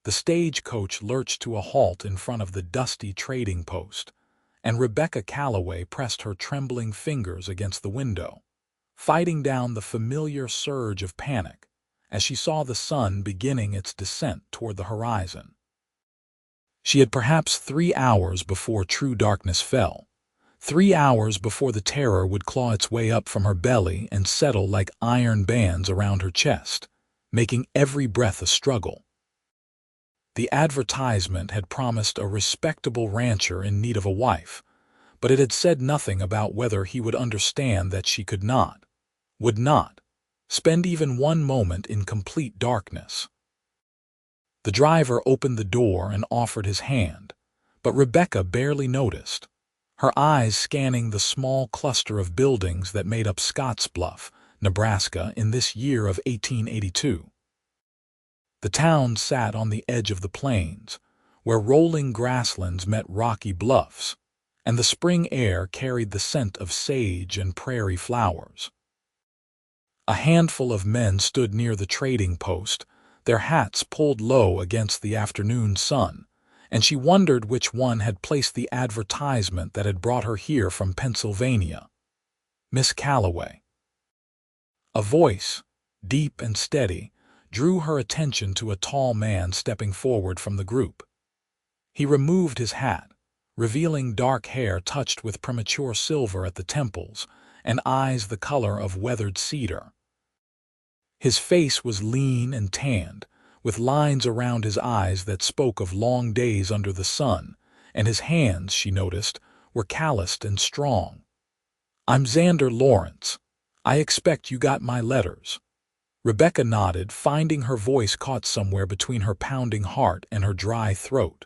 The stagecoach lurched to a halt in front of the dusty trading post, and Rebecca Calloway pressed her trembling fingers against the window, fighting down the familiar surge of panic as she saw the sun beginning its descent toward the horizon. She had perhaps 3 hours before true darkness fell, 3 hours before the terror would claw its way up from her belly and settle like iron bands around her chest, making every breath a struggle. The advertisement had promised a respectable rancher in need of a wife, but it had said nothing about whether he would understand that she would not, spend even one moment in complete darkness. The driver opened the door and offered his hand, but Rebecca barely noticed, her eyes scanning the small cluster of buildings that made up Scottsbluff, Nebraska in this year of 1882. The town sat on the edge of the plains, where rolling grasslands met rocky bluffs, and the spring air carried the scent of sage and prairie flowers. A handful of men stood near the trading post, their hats pulled low against the afternoon sun, and she wondered which one had placed the advertisement that had brought her here from Pennsylvania. Miss Calloway. A voice, deep and steady, drew her attention to a tall man stepping forward from the group. He removed his hat, revealing dark hair touched with premature silver at the temples and eyes the color of weathered cedar. His face was lean and tanned, with lines around his eyes that spoke of long days under the sun, and his hands, she noticed, were calloused and strong. "I'm Xander Lawrence. I expect you got my letters." Rebecca nodded, finding her voice caught somewhere between her pounding heart and her dry throat.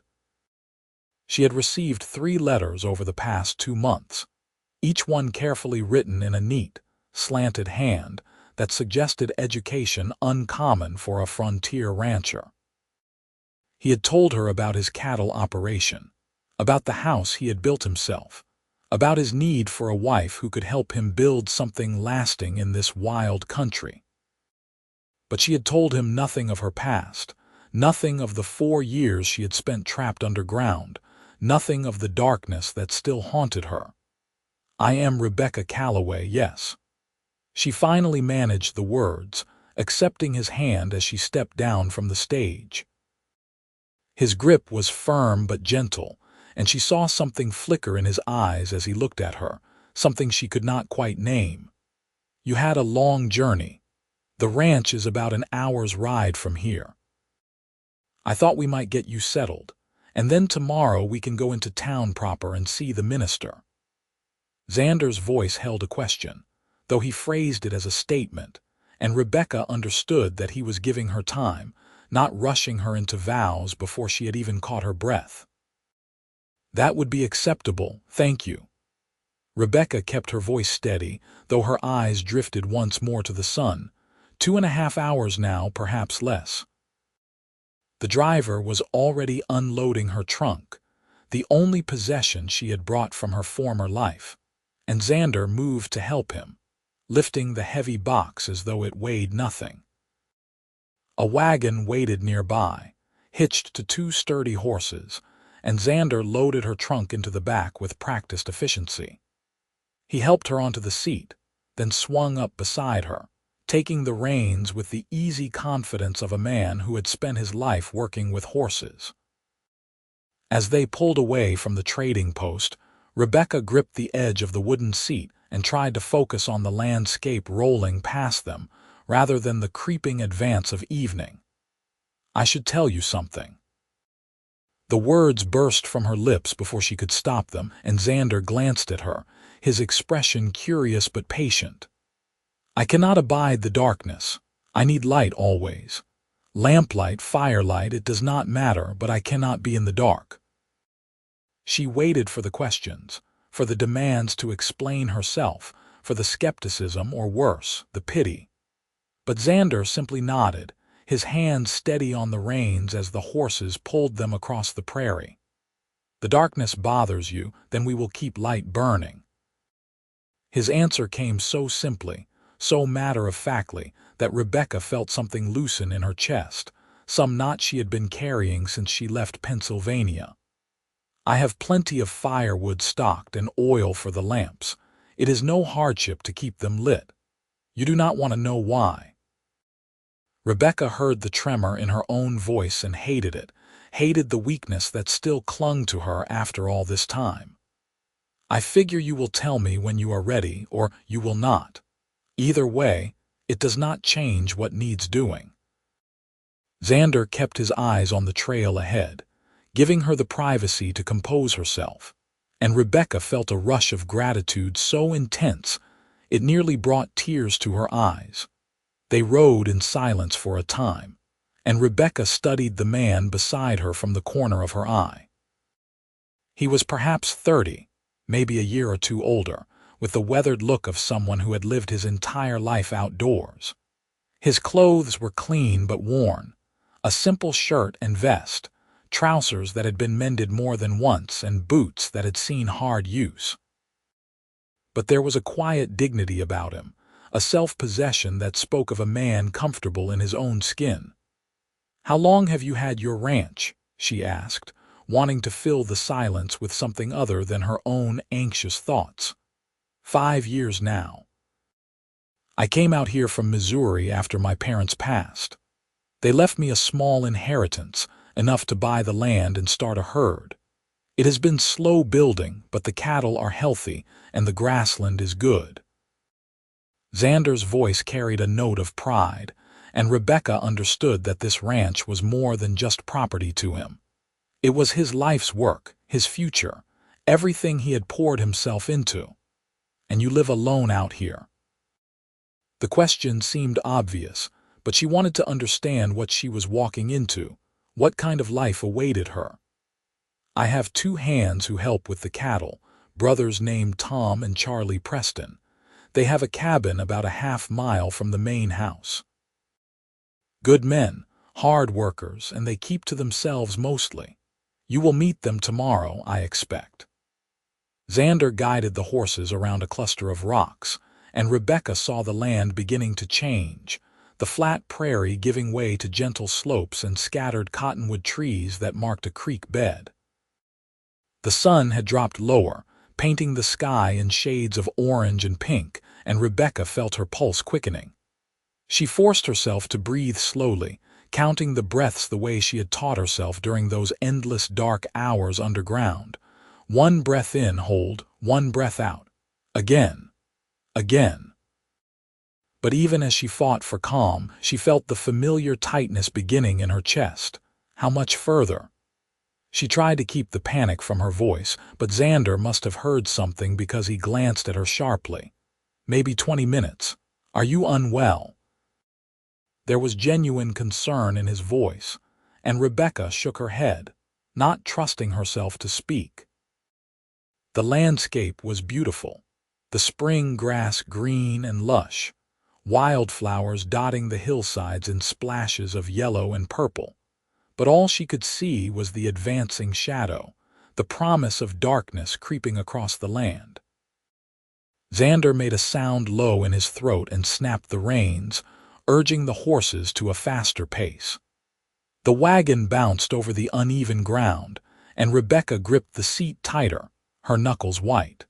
She had received 3 letters over the past 2 months, each one carefully written in a neat, slanted hand that suggested education uncommon for a frontier rancher. He had told her about his cattle operation, about the house he had built himself, about his need for a wife who could help him build something lasting in this wild country. But she had told him nothing of her past, nothing of the 4 years she had spent trapped underground, nothing of the darkness that still haunted her. "I am Rebecca Calloway, yes." She finally managed the words, accepting his hand as she stepped down from the stage. His grip was firm but gentle, and she saw something flicker in his eyes as he looked at her, something she could not quite name. "You had a long journey. The ranch is about an hour's ride from here. I thought we might get you settled, and then tomorrow we can go into town proper and see the minister." Xander's voice held a question, though he phrased it as a statement, and Rebecca understood that he was giving her time, not rushing her into vows before she had even caught her breath. "That would be acceptable, thank you." Rebecca kept her voice steady, though her eyes drifted once more to the sun. 2.5 hours now, perhaps less. The driver was already unloading her trunk, the only possession she had brought from her former life, and Xander moved to help him, lifting the heavy box as though it weighed nothing. A wagon waited nearby, hitched to 2 sturdy horses, and Xander loaded her trunk into the back with practiced efficiency. He helped her onto the seat, then swung up beside her, taking the reins with the easy confidence of a man who had spent his life working with horses. As they pulled away from the trading post, Rebecca gripped the edge of the wooden seat and tried to focus on the landscape rolling past them rather than the creeping advance of evening. "I should tell you something." The words burst from her lips before she could stop them, and Xander glanced at her, his expression curious but patient. "I cannot abide the darkness. I need light always. Lamplight, firelight, it does not matter, but I cannot be in the dark." She waited for the questions, for the demands to explain herself, for the skepticism or worse, the pity. But Xander simply nodded, his hands steady on the reins as the horses pulled them across the prairie. "The darkness bothers you, then we will keep light burning." His answer came so simply, so matter-of-factly, that Rebecca felt something loosen in her chest, some not she had been carrying since she left Pennsylvania. "I have plenty of firewood stocked and oil for the lamps. It is no hardship to keep them lit. You do not want to know why." Rebecca heard the tremor in her own voice and hated it, hated the weakness that still clung to her after all this time. "I figure you will tell me when you are ready, or you will not. Either way, it does not change what needs doing." Xander kept his eyes on the trail ahead, giving her the privacy to compose herself, and Rebecca felt a rush of gratitude so intense it nearly brought tears to her eyes. They rode in silence for a time, and Rebecca studied the man beside her from the corner of her eye. He was perhaps 30, maybe a year or two older, with the weathered look of someone who had lived his entire life outdoors. His clothes were clean but worn, a simple shirt and vest, trousers that had been mended more than once, and boots that had seen hard use. But there was a quiet dignity about him, a self-possession that spoke of a man comfortable in his own skin. "How long have you had your ranch?" she asked, wanting to fill the silence with something other than her own anxious thoughts. "5 years now. I came out here from Missouri after my parents passed. They left me a small inheritance, enough to buy the land and start a herd. It has been slow building, but the cattle are healthy and the grassland is good." Xander's voice carried a note of pride, and Rebecca understood that this ranch was more than just property to him. It was his life's work, his future, everything he had poured himself into. "And you live alone out here?" The question seemed obvious, but she wanted to understand what she was walking into, what kind of life awaited her. "I have 2 hands who help with the cattle, brothers named Tom and Charlie Preston. They have a cabin about a half-mile from the main house. Good men, hard workers, and they keep to themselves mostly. You will meet them tomorrow, I expect." Xander guided the horses around a cluster of rocks, and Rebecca saw the land beginning to change, the flat prairie giving way to gentle slopes and scattered cottonwood trees that marked a creek bed. The sun had dropped lower, painting the sky in shades of orange and pink, and Rebecca felt her pulse quickening. She forced herself to breathe slowly, counting the breaths the way she had taught herself during those endless dark hours underground. 1 breath in, hold, 1 breath out. Again. Again. But even as she fought for calm, she felt the familiar tightness beginning in her chest. How much further? She tried to keep the panic from her voice, but Xander must have heard something because he glanced at her sharply. "Maybe 20 minutes. Are you unwell?" There was genuine concern in his voice, and Rebecca shook her head, not trusting herself to speak. The landscape was beautiful, the spring grass green and lush, wildflowers dotting the hillsides in splashes of yellow and purple. But all she could see was the advancing shadow, the promise of darkness creeping across the land. Xander made a sound low in his throat and snapped the reins, urging the horses to a faster pace. The wagon bounced over the uneven ground, and Rebecca gripped the seat tighter, her knuckles white.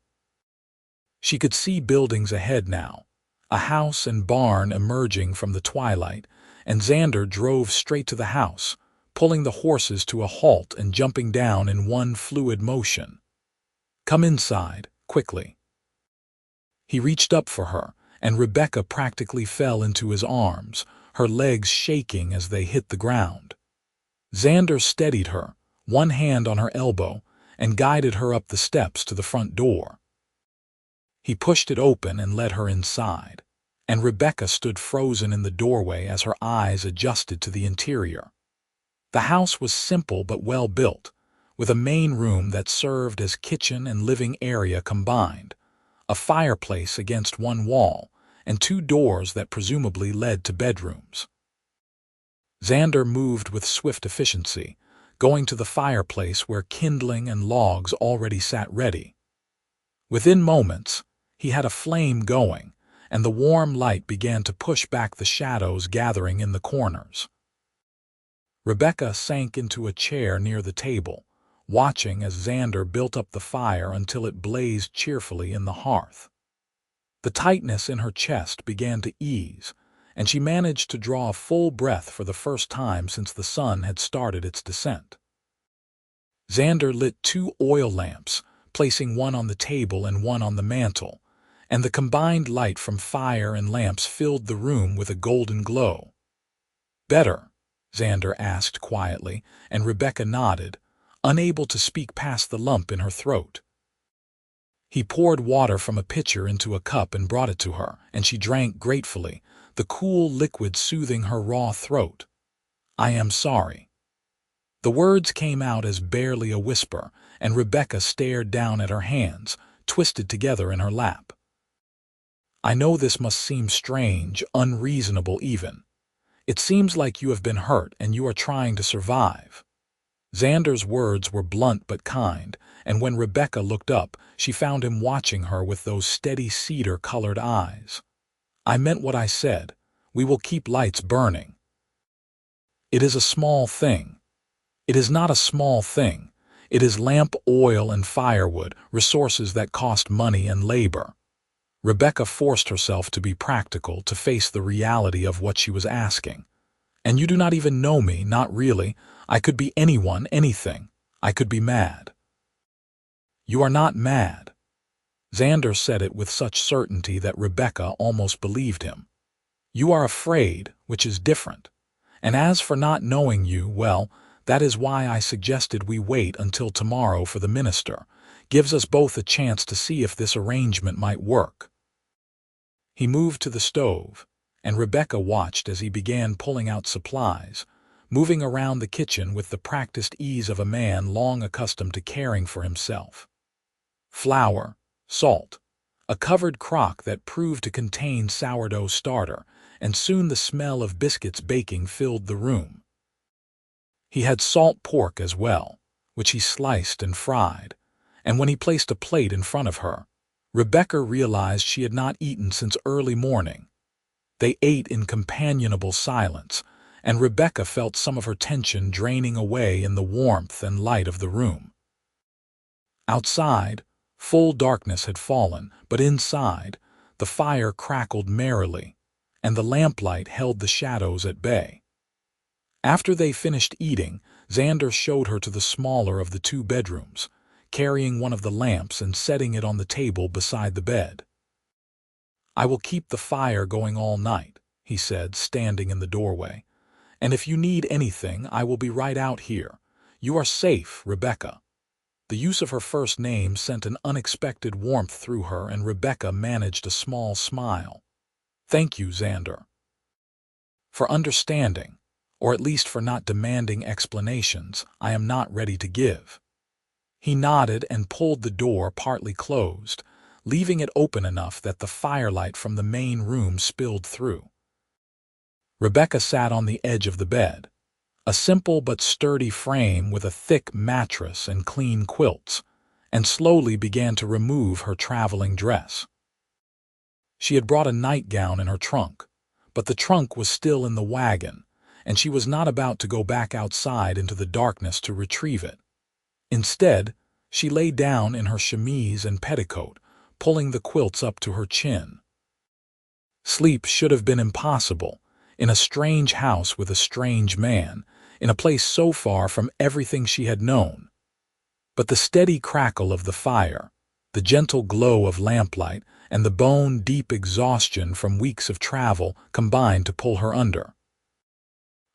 She could see buildings ahead now, a house and barn emerging from the twilight, and Xander drove straight to the house, pulling the horses to a halt and jumping down in one fluid motion. "Come inside, quickly." He reached up for her, and Rebecca practically fell into his arms, her legs shaking as they hit the ground. Xander steadied her, one hand on her elbow, and guided her up the steps to the front door. He pushed it open and led her inside, and Rebecca stood frozen in the doorway as her eyes adjusted to the interior. The house was simple but well built, with a main room that served as kitchen and living area combined, a fireplace against one wall, and 2 doors that presumably led to bedrooms. Xander moved with swift efficiency, going to the fireplace where kindling and logs already sat ready. Within moments, he had a flame going, and the warm light began to push back the shadows gathering in the corners. Rebecca sank into a chair near the table, watching as Xander built up the fire until it blazed cheerfully in the hearth. The tightness in her chest began to ease, and she managed to draw a full breath for the first time since the sun had started its descent. Xander lit 2 oil lamps, placing one on the table and one on the mantel, and the combined light from fire and lamps filled the room with a golden glow. "Better?" Xander asked quietly, and Rebecca nodded, unable to speak past the lump in her throat. He poured water from a pitcher into a cup and brought it to her, and she drank gratefully, the cool liquid soothing her raw throat. "I am sorry." The words came out as barely a whisper, and Rebecca stared down at her hands, twisted together in her lap. "I know this must seem strange, unreasonable even. It seems like you have been hurt and you are trying to survive." Xander's words were blunt but kind, and when Rebecca looked up, she found him watching her with those steady cedar-colored eyes. "I meant what I said. We will keep lights burning." "It is a small thing." "It is not a small thing. It is lamp oil and firewood, resources that cost money and labor." Rebecca forced herself to be practical, to face the reality of what she was asking. "And you do not even know me, not really. I could be anyone, anything. I could be mad." "You are not mad." Xander said it with such certainty that Rebecca almost believed him. "You are afraid, which is different. And as for not knowing you, well, that is why I suggested we wait until tomorrow for the minister. Gives us both a chance to see if this arrangement might work." He moved to the stove, and Rebecca watched as he began pulling out supplies, moving around the kitchen with the practiced ease of a man long accustomed to caring for himself. Flour, salt, a covered crock that proved to contain sourdough starter, and soon the smell of biscuits baking filled the room. He had salt pork as well, which he sliced and fried, and when he placed a plate in front of her, Rebecca realized she had not eaten since early morning. They ate in companionable silence, and Rebecca felt some of her tension draining away in the warmth and light of the room. Outside, full darkness had fallen, but inside, the fire crackled merrily, and the lamplight held the shadows at bay. After they finished eating, Xander showed her to the smaller of the 2 bedrooms, carrying one of the lamps and setting it on the table beside the bed. "I will keep the fire going all night," he said, standing in the doorway. "And if you need anything, I will be right out here. You are safe, Rebecca." The use of her first name sent an unexpected warmth through her, and Rebecca managed a small smile. "Thank you, Xander, for understanding, or at least for not demanding explanations I am not ready to give." He nodded and pulled the door partly closed, leaving it open enough that the firelight from the main room spilled through. Rebecca sat on the edge of the bed, a simple but sturdy frame with a thick mattress and clean quilts, and slowly began to remove her traveling dress. She had brought a nightgown in her trunk, but the trunk was still in the wagon, and she was not about to go back outside into the darkness to retrieve it. Instead, she lay down in her chemise and petticoat, pulling the quilts up to her chin. Sleep should have been impossible, in a strange house with a strange man, in a place so far from everything she had known. But the steady crackle of the fire, the gentle glow of lamplight, and the bone-deep exhaustion from weeks of travel combined to pull her under.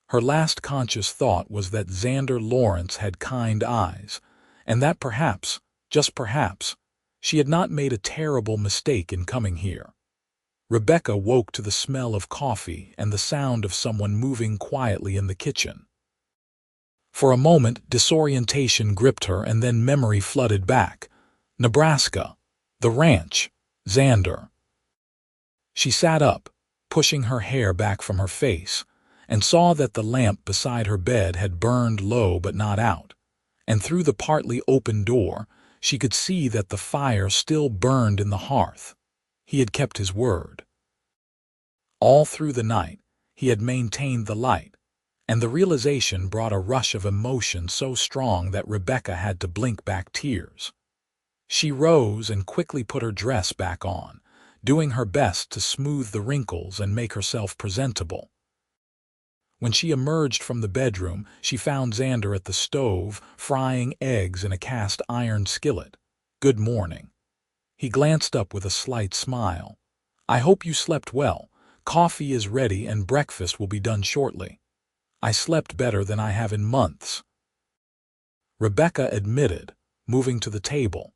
Her last conscious thought was that Xander Lawrence had kind eyes, and that perhaps, just perhaps, she had not made a terrible mistake in coming here. Rebecca woke to the smell of coffee and the sound of someone moving quietly in the kitchen. For a moment, disorientation gripped her, and then memory flooded back. Nebraska, the ranch, Xander. She sat up, pushing her hair back from her face, and saw that the lamp beside her bed had burned low but not out, and through the partly open door she could see that the fire still burned in the hearth. He had kept his word. All through the night he had maintained the light, And the realization brought a rush of emotion so strong that Rebecca had to blink back tears. She rose and quickly put her dress back on, doing her best to smooth the wrinkles and make herself presentable. When she emerged from the bedroom, she found Xander at the stove, frying eggs in a cast-iron skillet. "Good morning." He glanced up with a slight smile. "I hope you slept well. Coffee is ready and breakfast will be done shortly." "I slept better than I have in months," Rebecca admitted, moving to the table.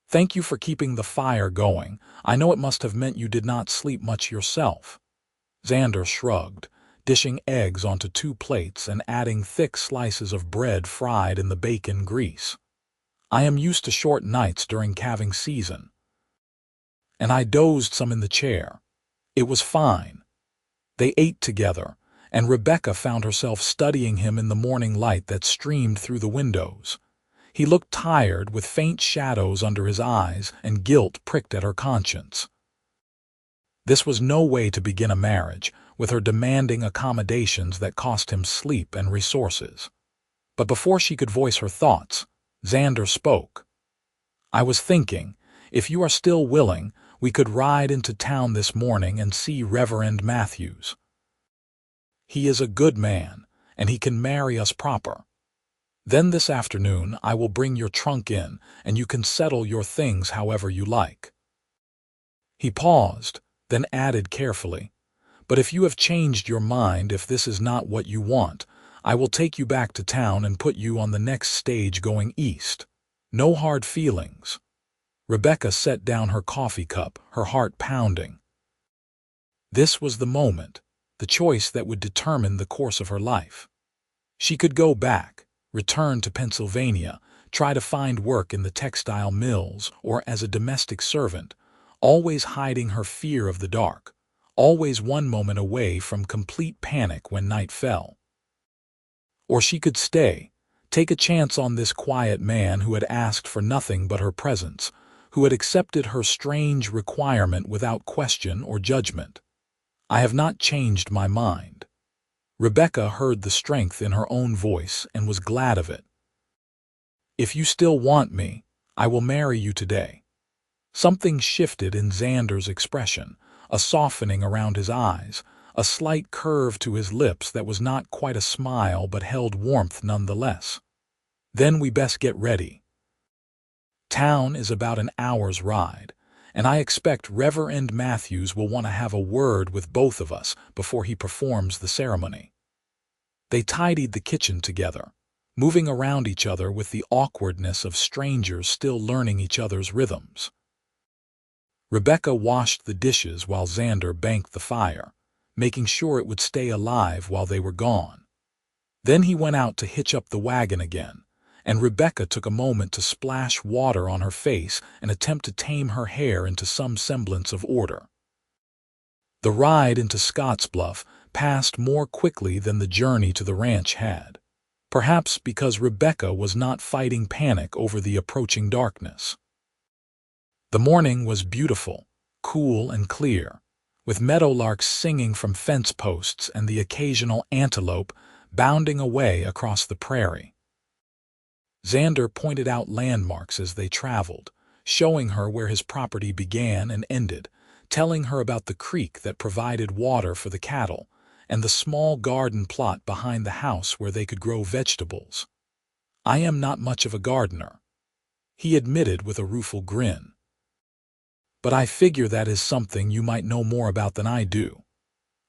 "Thank you for keeping the fire going. I know it must have meant you did not sleep much yourself." Xander shrugged, dishing eggs onto 2 plates and adding thick slices of bread fried in the bacon grease. "I am used to short nights during calving season." "And I dozed some in the chair. It was fine." They ate together, and Rebecca found herself studying him in the morning light that streamed through the windows. He looked tired, with faint shadows under his eyes, and guilt pricked at her conscience. This was no way to begin a marriage, with her demanding accommodations that cost him sleep and resources. But before she could voice her thoughts, Xander spoke. "I was thinking, if you are still willing, we could ride into town this morning and see Reverend Matthews. He is a good man, and he can marry us proper. Then this afternoon I will bring your trunk in, and you can settle your things however you like." He paused, then added carefully, "But if you have changed your mind, if this is not what you want, I will take you back to town and put you on the next stage going east. No hard feelings." Rebecca set down her coffee cup, her heart pounding. This was the moment, the choice that would determine the course of her life. She could go back, return to Pennsylvania, try to find work in the textile mills or as a domestic servant, always hiding her fear of the dark, always one moment away from complete panic when night fell. Or she could stay, take a chance on this quiet man who had asked for nothing but her presence, who had accepted her strange requirement without question or judgment. "I have not changed my mind." Rebecca heard the strength in her own voice and was glad of it. "If you still want me, I will marry you today." Something shifted in Xander's expression, a softening around his eyes, a slight curve to his lips that was not quite a smile but held warmth nonetheless. "Then we best get ready. Town is about an hour's ride, and I expect Reverend Matthews will want to have a word with both of us before he performs the ceremony." They tidied the kitchen together, moving around each other with the awkwardness of strangers still learning each other's rhythms. Rebecca washed the dishes while Xander banked the fire, making sure it would stay alive while they were gone. Then he went out to hitch up the wagon again, and Rebecca took a moment to splash water on her face and attempt to tame her hair into some semblance of order. The ride into Scottsbluff passed more quickly than the journey to the ranch had, perhaps because Rebecca was not fighting panic over the approaching darkness. The morning was beautiful, cool and clear, with meadowlarks singing from fence posts and the occasional antelope bounding away across the prairie. Xander pointed out landmarks as they traveled, showing her where his property began and ended, telling her about the creek that provided water for the cattle, and the small garden plot behind the house where they could grow vegetables. "I am not much of a gardener," he admitted with a rueful grin. "But I figure that is something you might know more about than I do.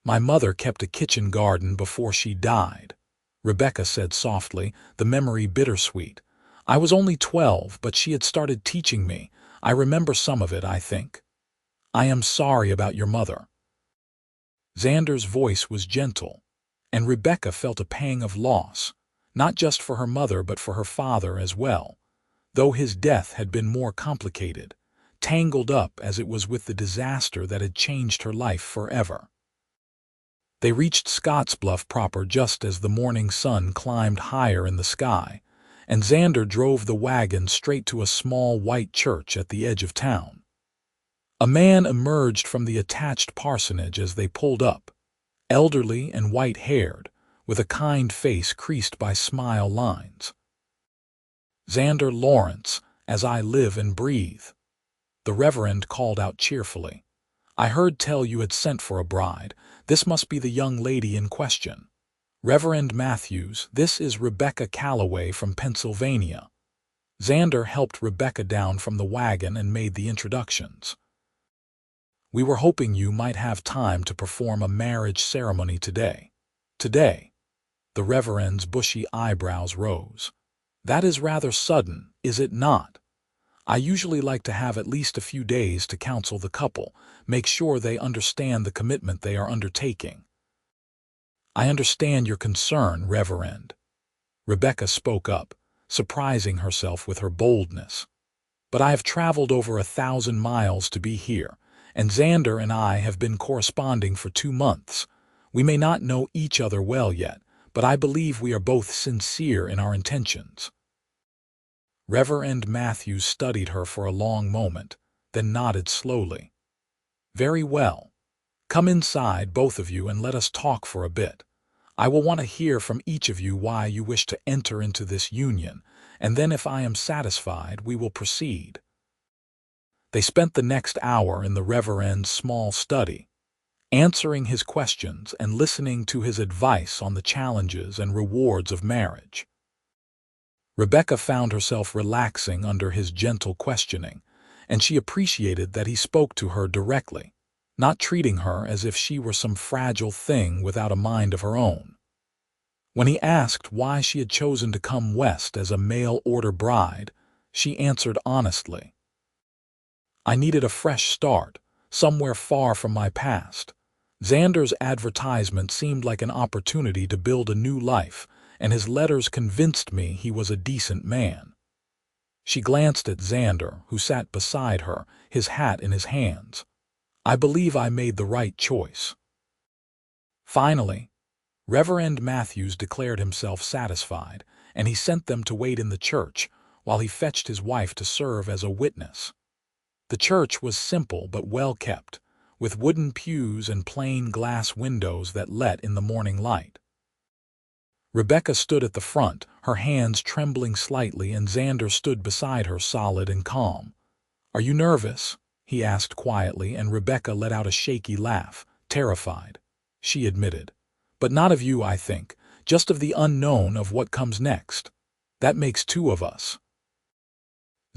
My mother kept a kitchen garden before she died," Rebecca said softly, the memory bittersweet. "I was only 12, but she had started teaching me. I remember some of it, I think. I am sorry about your mother." Xander's voice was gentle, and Rebecca felt a pang of loss, not just for her mother but for her father as well, though his death had been more complicated, tangled up as it was with the disaster that had changed her life forever. They reached Scottsbluff proper just as the morning sun climbed higher in the sky, and Xander drove the wagon straight to a small white church at the edge of town. A man emerged from the attached parsonage as they pulled up, elderly and white-haired, with a kind face creased by smile lines. "Xander Lawrence, as I live and breathe," the Reverend called out cheerfully. "I heard tell you had sent for a bride. This must be the young lady in question. Reverend Matthews, this is Rebecca Calloway from Pennsylvania." Xander helped Rebecca down from the wagon and made the introductions. "We were hoping you might have time to perform a marriage ceremony today." "Today?" The Reverend's bushy eyebrows rose. "That is rather sudden, is it not? I usually like to have at least a few days to counsel the couple, make sure they understand the commitment they are undertaking." "I understand your concern, Reverend." Rebecca spoke up, surprising herself with her boldness. "But I have traveled over 1,000 miles to be here, and Xander and I have been corresponding for 2 months. We may not know each other well yet, but I believe we are both sincere in our intentions." Reverend Matthews studied her for a long moment, then nodded slowly. "Very well. Come inside, both of you, and let us talk for a bit. I will want to hear from each of you why you wish to enter into this union, and then if I am satisfied, we will proceed." They spent the next hour in the Reverend's small study, answering his questions and listening to his advice on the challenges and rewards of marriage. Rebecca found herself relaxing under his gentle questioning, and she appreciated that he spoke to her directly, not treating her as if she were some fragile thing without a mind of her own. When he asked why she had chosen to come west as a mail-order bride, she answered honestly, "I needed a fresh start, somewhere far from my past. Xander's advertisement seemed like an opportunity to build a new life, and his letters convinced me he was a decent man." She glanced at Xander, who sat beside her, his hat in his hands. "I believe I made the right choice." Finally, Reverend Matthews declared himself satisfied, and he sent them to wait in the church while he fetched his wife to serve as a witness. The church was simple but well kept, with wooden pews and plain glass windows that let in the morning light. Rebecca stood at the front, her hands trembling slightly, and Xander stood beside her, solid and calm. "Are you nervous?" he asked quietly, and Rebecca let out a shaky laugh. "Terrified," she admitted. "But not of you, I think, just of the unknown of what comes next. That makes 2 of us."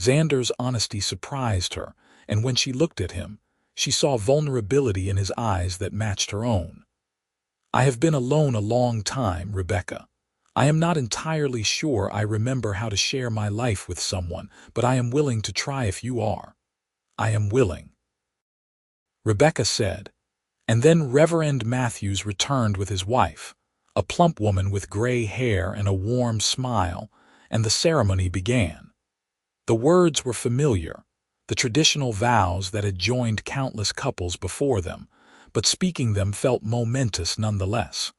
Xander's honesty surprised her, and when she looked at him, she saw vulnerability in his eyes that matched her own. "I have been alone a long time, Rebecca. I am not entirely sure I remember how to share my life with someone, but I am willing to try if you are." "I am willing," Rebecca said, and then Reverend Matthews returned with his wife, a plump woman with gray hair and a warm smile, and the ceremony began. The words were familiar, the traditional vows that had joined countless couples before them, but speaking them felt momentous nonetheless.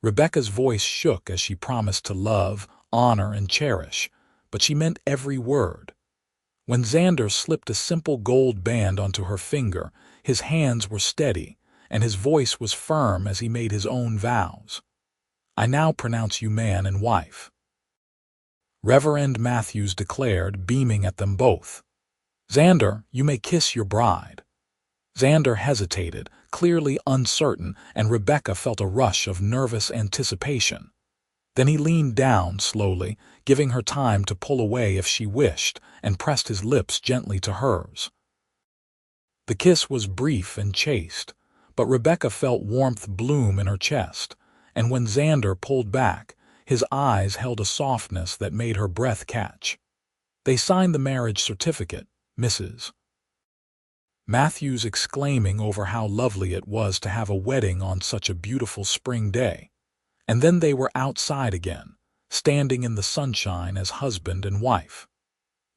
Rebecca's voice shook as she promised to love, honor, and cherish, but she meant every word. When Xander slipped a simple gold band onto her finger, his hands were steady, and his voice was firm as he made his own vows. "I now pronounce you man and wife," Reverend Matthews declared, beaming at them both. "Xander, you may kiss your bride." Xander hesitated, clearly uncertain, and Rebecca felt a rush of nervous anticipation. Then he leaned down slowly, giving her time to pull away if she wished, and pressed his lips gently to hers. The kiss was brief and chaste, but Rebecca felt warmth bloom in her chest, and when Xander pulled back, his eyes held a softness that made her breath catch. They signed the marriage certificate, Mrs. Matthews exclaiming over how lovely it was to have a wedding on such a beautiful spring day. And then they were outside again, standing in the sunshine as husband and wife.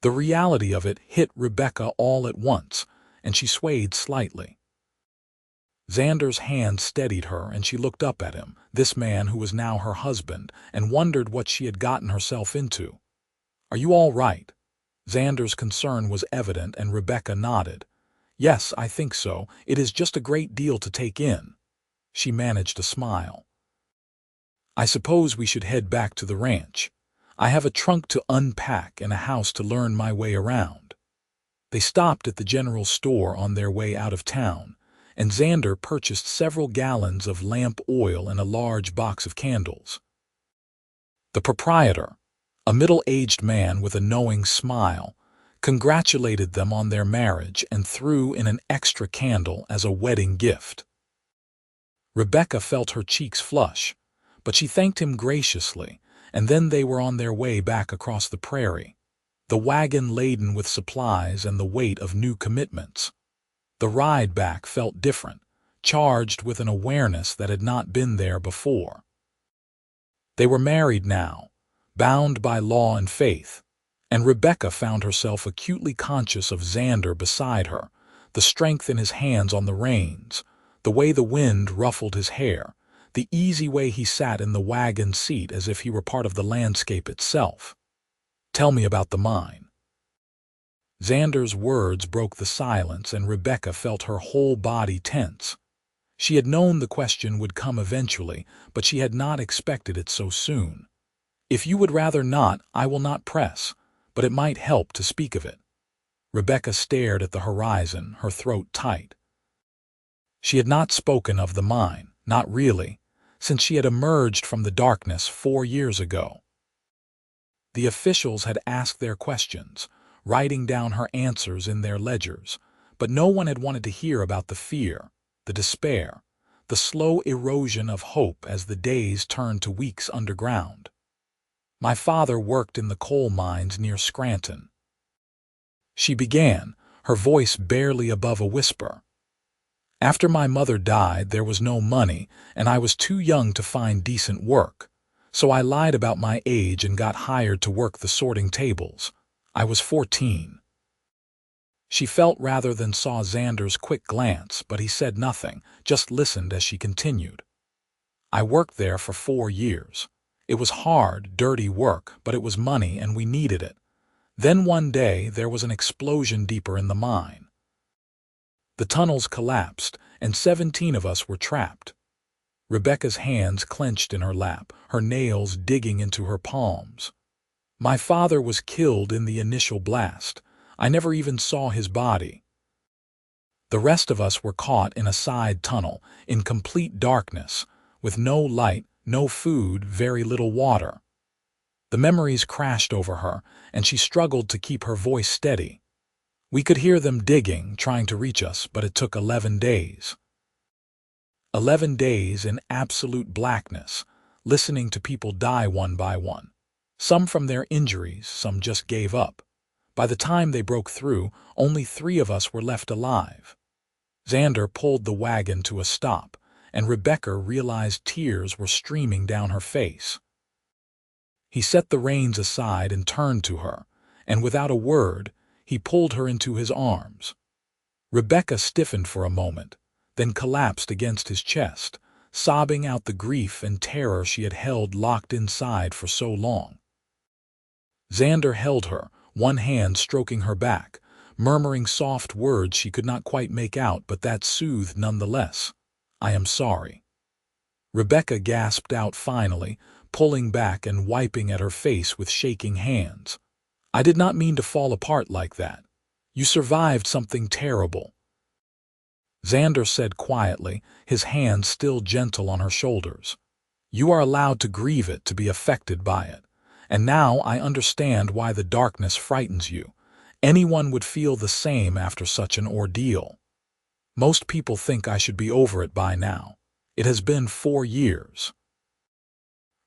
The reality of it hit Rebecca all at once, and she swayed slightly. Xander's hand steadied her, and she looked up at him, this man who was now her husband, and wondered what she had gotten herself into. "Are you all right?" Xander's concern was evident, and Rebecca nodded. "Yes, I think so. It is just a great deal to take in." She managed a smile. I suppose we should head back to the ranch. I have a trunk to unpack and a house to learn my way around." They stopped at the general store on their way out of town, and Xander purchased several gallons of lamp oil and a large box of candles. The proprietor, a middle-aged man with a knowing smile, congratulated them on their marriage and threw in an extra candle as a wedding gift. Rebecca felt her cheeks flush, but she thanked him graciously, and then they were on their way back across the prairie, the wagon laden with supplies and the weight of new commitments. The ride back felt different, charged with an awareness that had not been there before. They were married now, bound by law and faith, and Rebecca found herself acutely conscious of Xander beside her, the strength in his hands on the reins, the way the wind ruffled his hair, the easy way he sat in the wagon seat as if he were part of the landscape itself. "Tell me about the mine." Xander's words broke the silence, and Rebecca felt her whole body tense. She had known the question would come eventually, but she had not expected it so soon. "If you would rather not, I will not press, but it might help to speak of it." Rebecca stared at the horizon, her throat tight. She had not spoken of the mine, not really, since she had emerged from the darkness 4 years ago. The officials had asked their questions, writing down her answers in their ledgers, but no one had wanted to hear about the fear, the despair, the slow erosion of hope as the days turned to weeks underground. "My father worked in the coal mines near Scranton." She began, her voice barely above a whisper. "After my mother died, there was no money, and I was too young to find decent work, so I lied about my age and got hired to work the sorting tables. I was 14. She felt rather than saw Xander's quick glance, but he said nothing, just listened as she continued. "I worked there for 4 years. It was hard, dirty work, but it was money and we needed it. Then one day there was an explosion deeper in the mine. The tunnels collapsed, and 17 of us were trapped." Rebecca's hands clenched in her lap, her nails digging into her palms. "My father was killed in the initial blast. I never even saw his body. The rest of us were caught in a side tunnel, in complete darkness, with no light, no food, very little water." The memories crashed over her, and she struggled to keep her voice steady. "We could hear them digging, trying to reach us, but it took 11 days. 11 days in absolute blackness, listening to people die one by one. Some from their injuries, some just gave up. By the time they broke through, only 3 of us were left alive." Xander pulled the wagon to a stop, and Rebecca realized tears were streaming down her face. He set the reins aside and turned to her, and without a word, he pulled her into his arms. Rebecca stiffened for a moment, then collapsed against his chest, sobbing out the grief and terror she had held locked inside for so long. Xander held her, one hand stroking her back, murmuring soft words she could not quite make out, but that soothed nonetheless. "I am sorry." Rebecca gasped out finally, pulling back and wiping at her face with shaking hands. "I did not mean to fall apart like that. You survived something terrible." Xander said quietly, his hands still gentle on her shoulders. "You are allowed to grieve it, to be affected by it. And now I understand why the darkness frightens you. Anyone would feel the same after such an ordeal. Most people think I should be over it by now. It has been 4 years."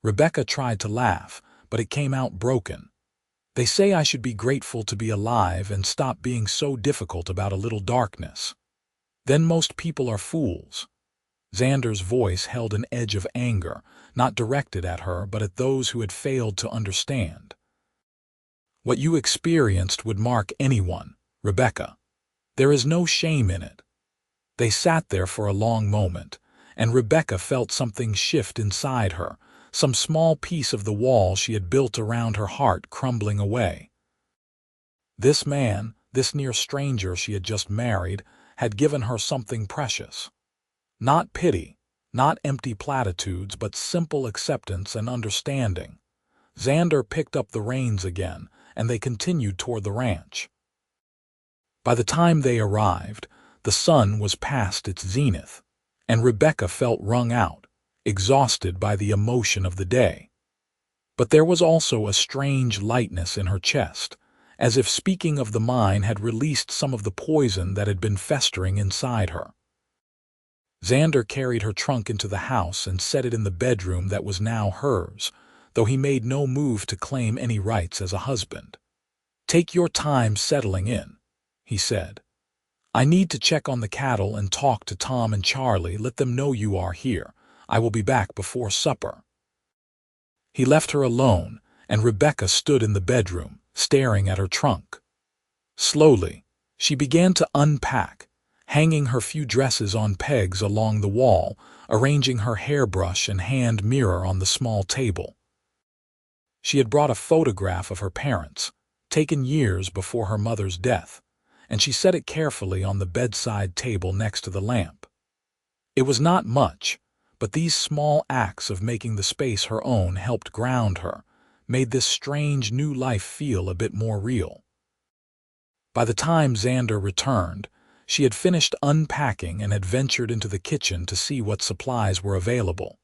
Rebecca tried to laugh, but it came out broken. "They say I should be grateful to be alive and stop being so difficult about a little darkness. Then most people are fools." Xander's voice held an edge of anger, not directed at her but at those who had failed to understand. "What you experienced would mark anyone, Rebecca. There is no shame in it." They sat there for a long moment, and Rebecca felt something shift inside her, some small piece of the wall she had built around her heart crumbling away. This man, this near stranger she had just married, had given her something precious. Not pity, Not empty platitudes, but simple acceptance and understanding. Xander picked up the reins again, and they continued toward the ranch. By the time they arrived, the sun was past its zenith, and Rebecca felt wrung out, exhausted by the emotion of the day. But there was also a strange lightness in her chest, as if speaking of the mine had released some of the poison that had been festering inside her. Xander carried her trunk into the house and set it in the bedroom that was now hers, though he made no move to claim any rights as a husband. "Take your time settling in," he said. "I need to check on the cattle and talk to Tom and Charlie. Let them know you are here. I will be back before supper." He left her alone, and Rebecca stood in the bedroom, staring at her trunk. Slowly, she began to unpack, hanging her few dresses on pegs along the wall, arranging her hairbrush and hand mirror on the small table. She had brought a photograph of her parents, taken years before her mother's death, and she set it carefully on the bedside table next to the lamp. It was not much, but these small acts of making the space her own helped ground her, made this strange new life feel a bit more real. By the time Xander returned, she had finished unpacking and had ventured into the kitchen to see what supplies were available.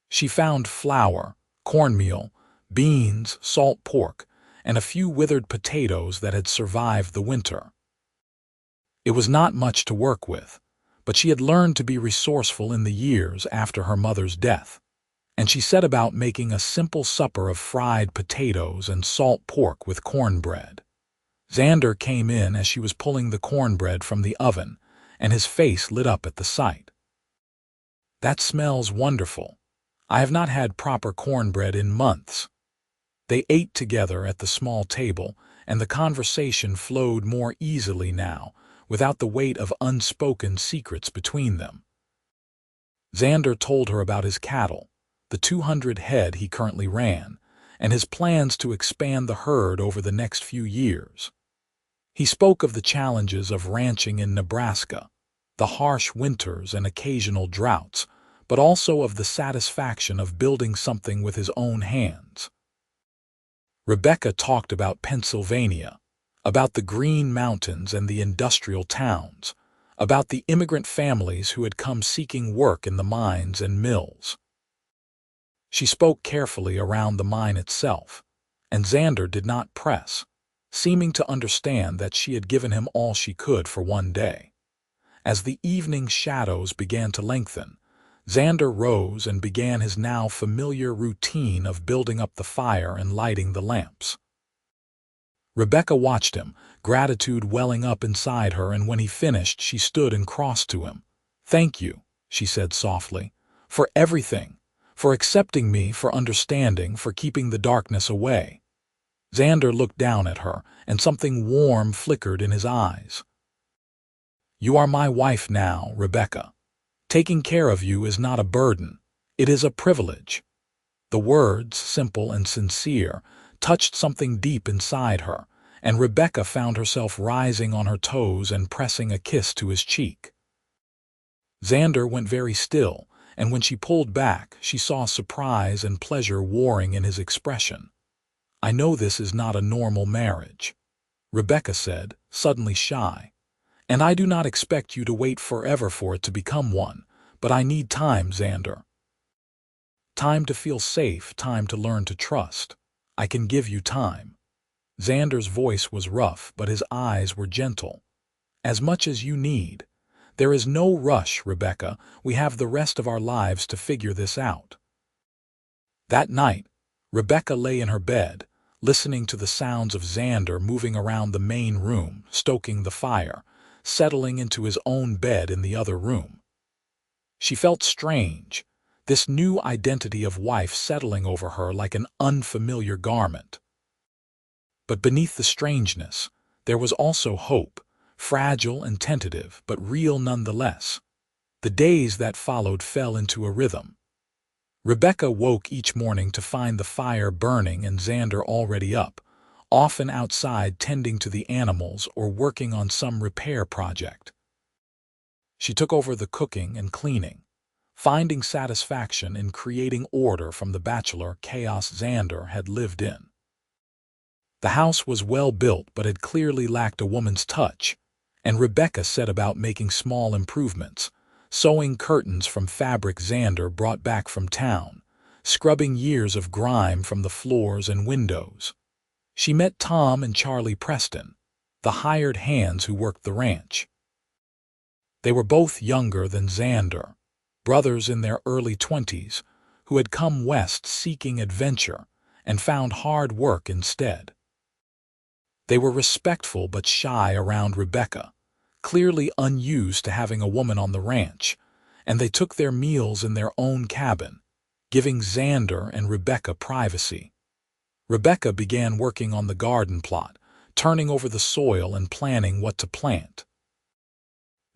She found flour, cornmeal, beans, salt pork, and a few withered potatoes that had survived the winter. It was not much to work with, but she had learned to be resourceful in the years after her mother's death, and she set about making a simple supper of fried potatoes and salt pork with cornbread. Xander came in as she was pulling the cornbread from the oven, and his face lit up at the sight. "That smells wonderful. I have not had proper cornbread in months." They ate together at the small table, and the conversation flowed more easily now, without the weight of unspoken secrets between them. Xander told her about his cattle, the 200 head he currently ran, and his plans to expand the herd over the next few years. He spoke of the challenges of ranching in Nebraska, the harsh winters and occasional droughts, but also of the satisfaction of building something with his own hands. Rebecca talked about Pennsylvania, about the Green Mountains and the industrial towns, about the immigrant families who had come seeking work in the mines and mills. She spoke carefully around the mine itself, and Xander did not press, seeming to understand that she had given him all she could for one day. As the evening shadows began to lengthen, Xander rose and began his now familiar routine of building up the fire and lighting the lamps. Rebecca watched him, gratitude welling up inside her, and when he finished, she stood and crossed to him. "Thank you," she said softly, "for everything, for accepting me, for understanding, for keeping the darkness away." Xander looked down at her, and something warm flickered in his eyes. "You are my wife now, Rebecca. Taking care of you is not a burden, it is a privilege." The words, simple and sincere, touched something deep inside her, and Rebecca found herself rising on her toes and pressing a kiss to his cheek. Xander went very still, and when she pulled back, she saw surprise and pleasure warring in his expression. "I know this is not a normal marriage," Rebecca said, suddenly shy, "and I do not expect you to wait forever for it to become one, but I need time, Xander. Time to feel safe, time to learn to trust. I can give you time." Xander's voice was rough, but his eyes were gentle. "As much as you need. There is no rush, Rebecca. We have the rest of our lives to figure this out." That night, Rebecca lay in her bed, listening to the sounds of Xander moving around the main room, stoking the fire, settling into his own bed in the other room. She felt strange, this new identity of wife settling over her like an unfamiliar garment. But beneath the strangeness, there was also hope, fragile and tentative, but real nonetheless. The days that followed fell into a rhythm. Rebecca woke each morning to find the fire burning and Xander already up, often outside tending to the animals or working on some repair project. She took over the cooking and cleaning, finding satisfaction in creating order from the bachelor chaos Xander had lived in. The house was well built but had clearly lacked a woman's touch, and Rebecca set about making small improvements, sewing curtains from fabric Xander brought back from town, scrubbing years of grime from the floors and windows. She met Tom and Charlie Preston, the hired hands who worked the ranch. They were both younger than Xander, brothers in their early 20s, who had come west seeking adventure and found hard work instead. They were respectful but shy around Rebecca, clearly unused to having a woman on the ranch, and they took their meals in their own cabin, giving Xander and Rebecca privacy. Rebecca began working on the garden plot, turning over the soil and planning what to plant.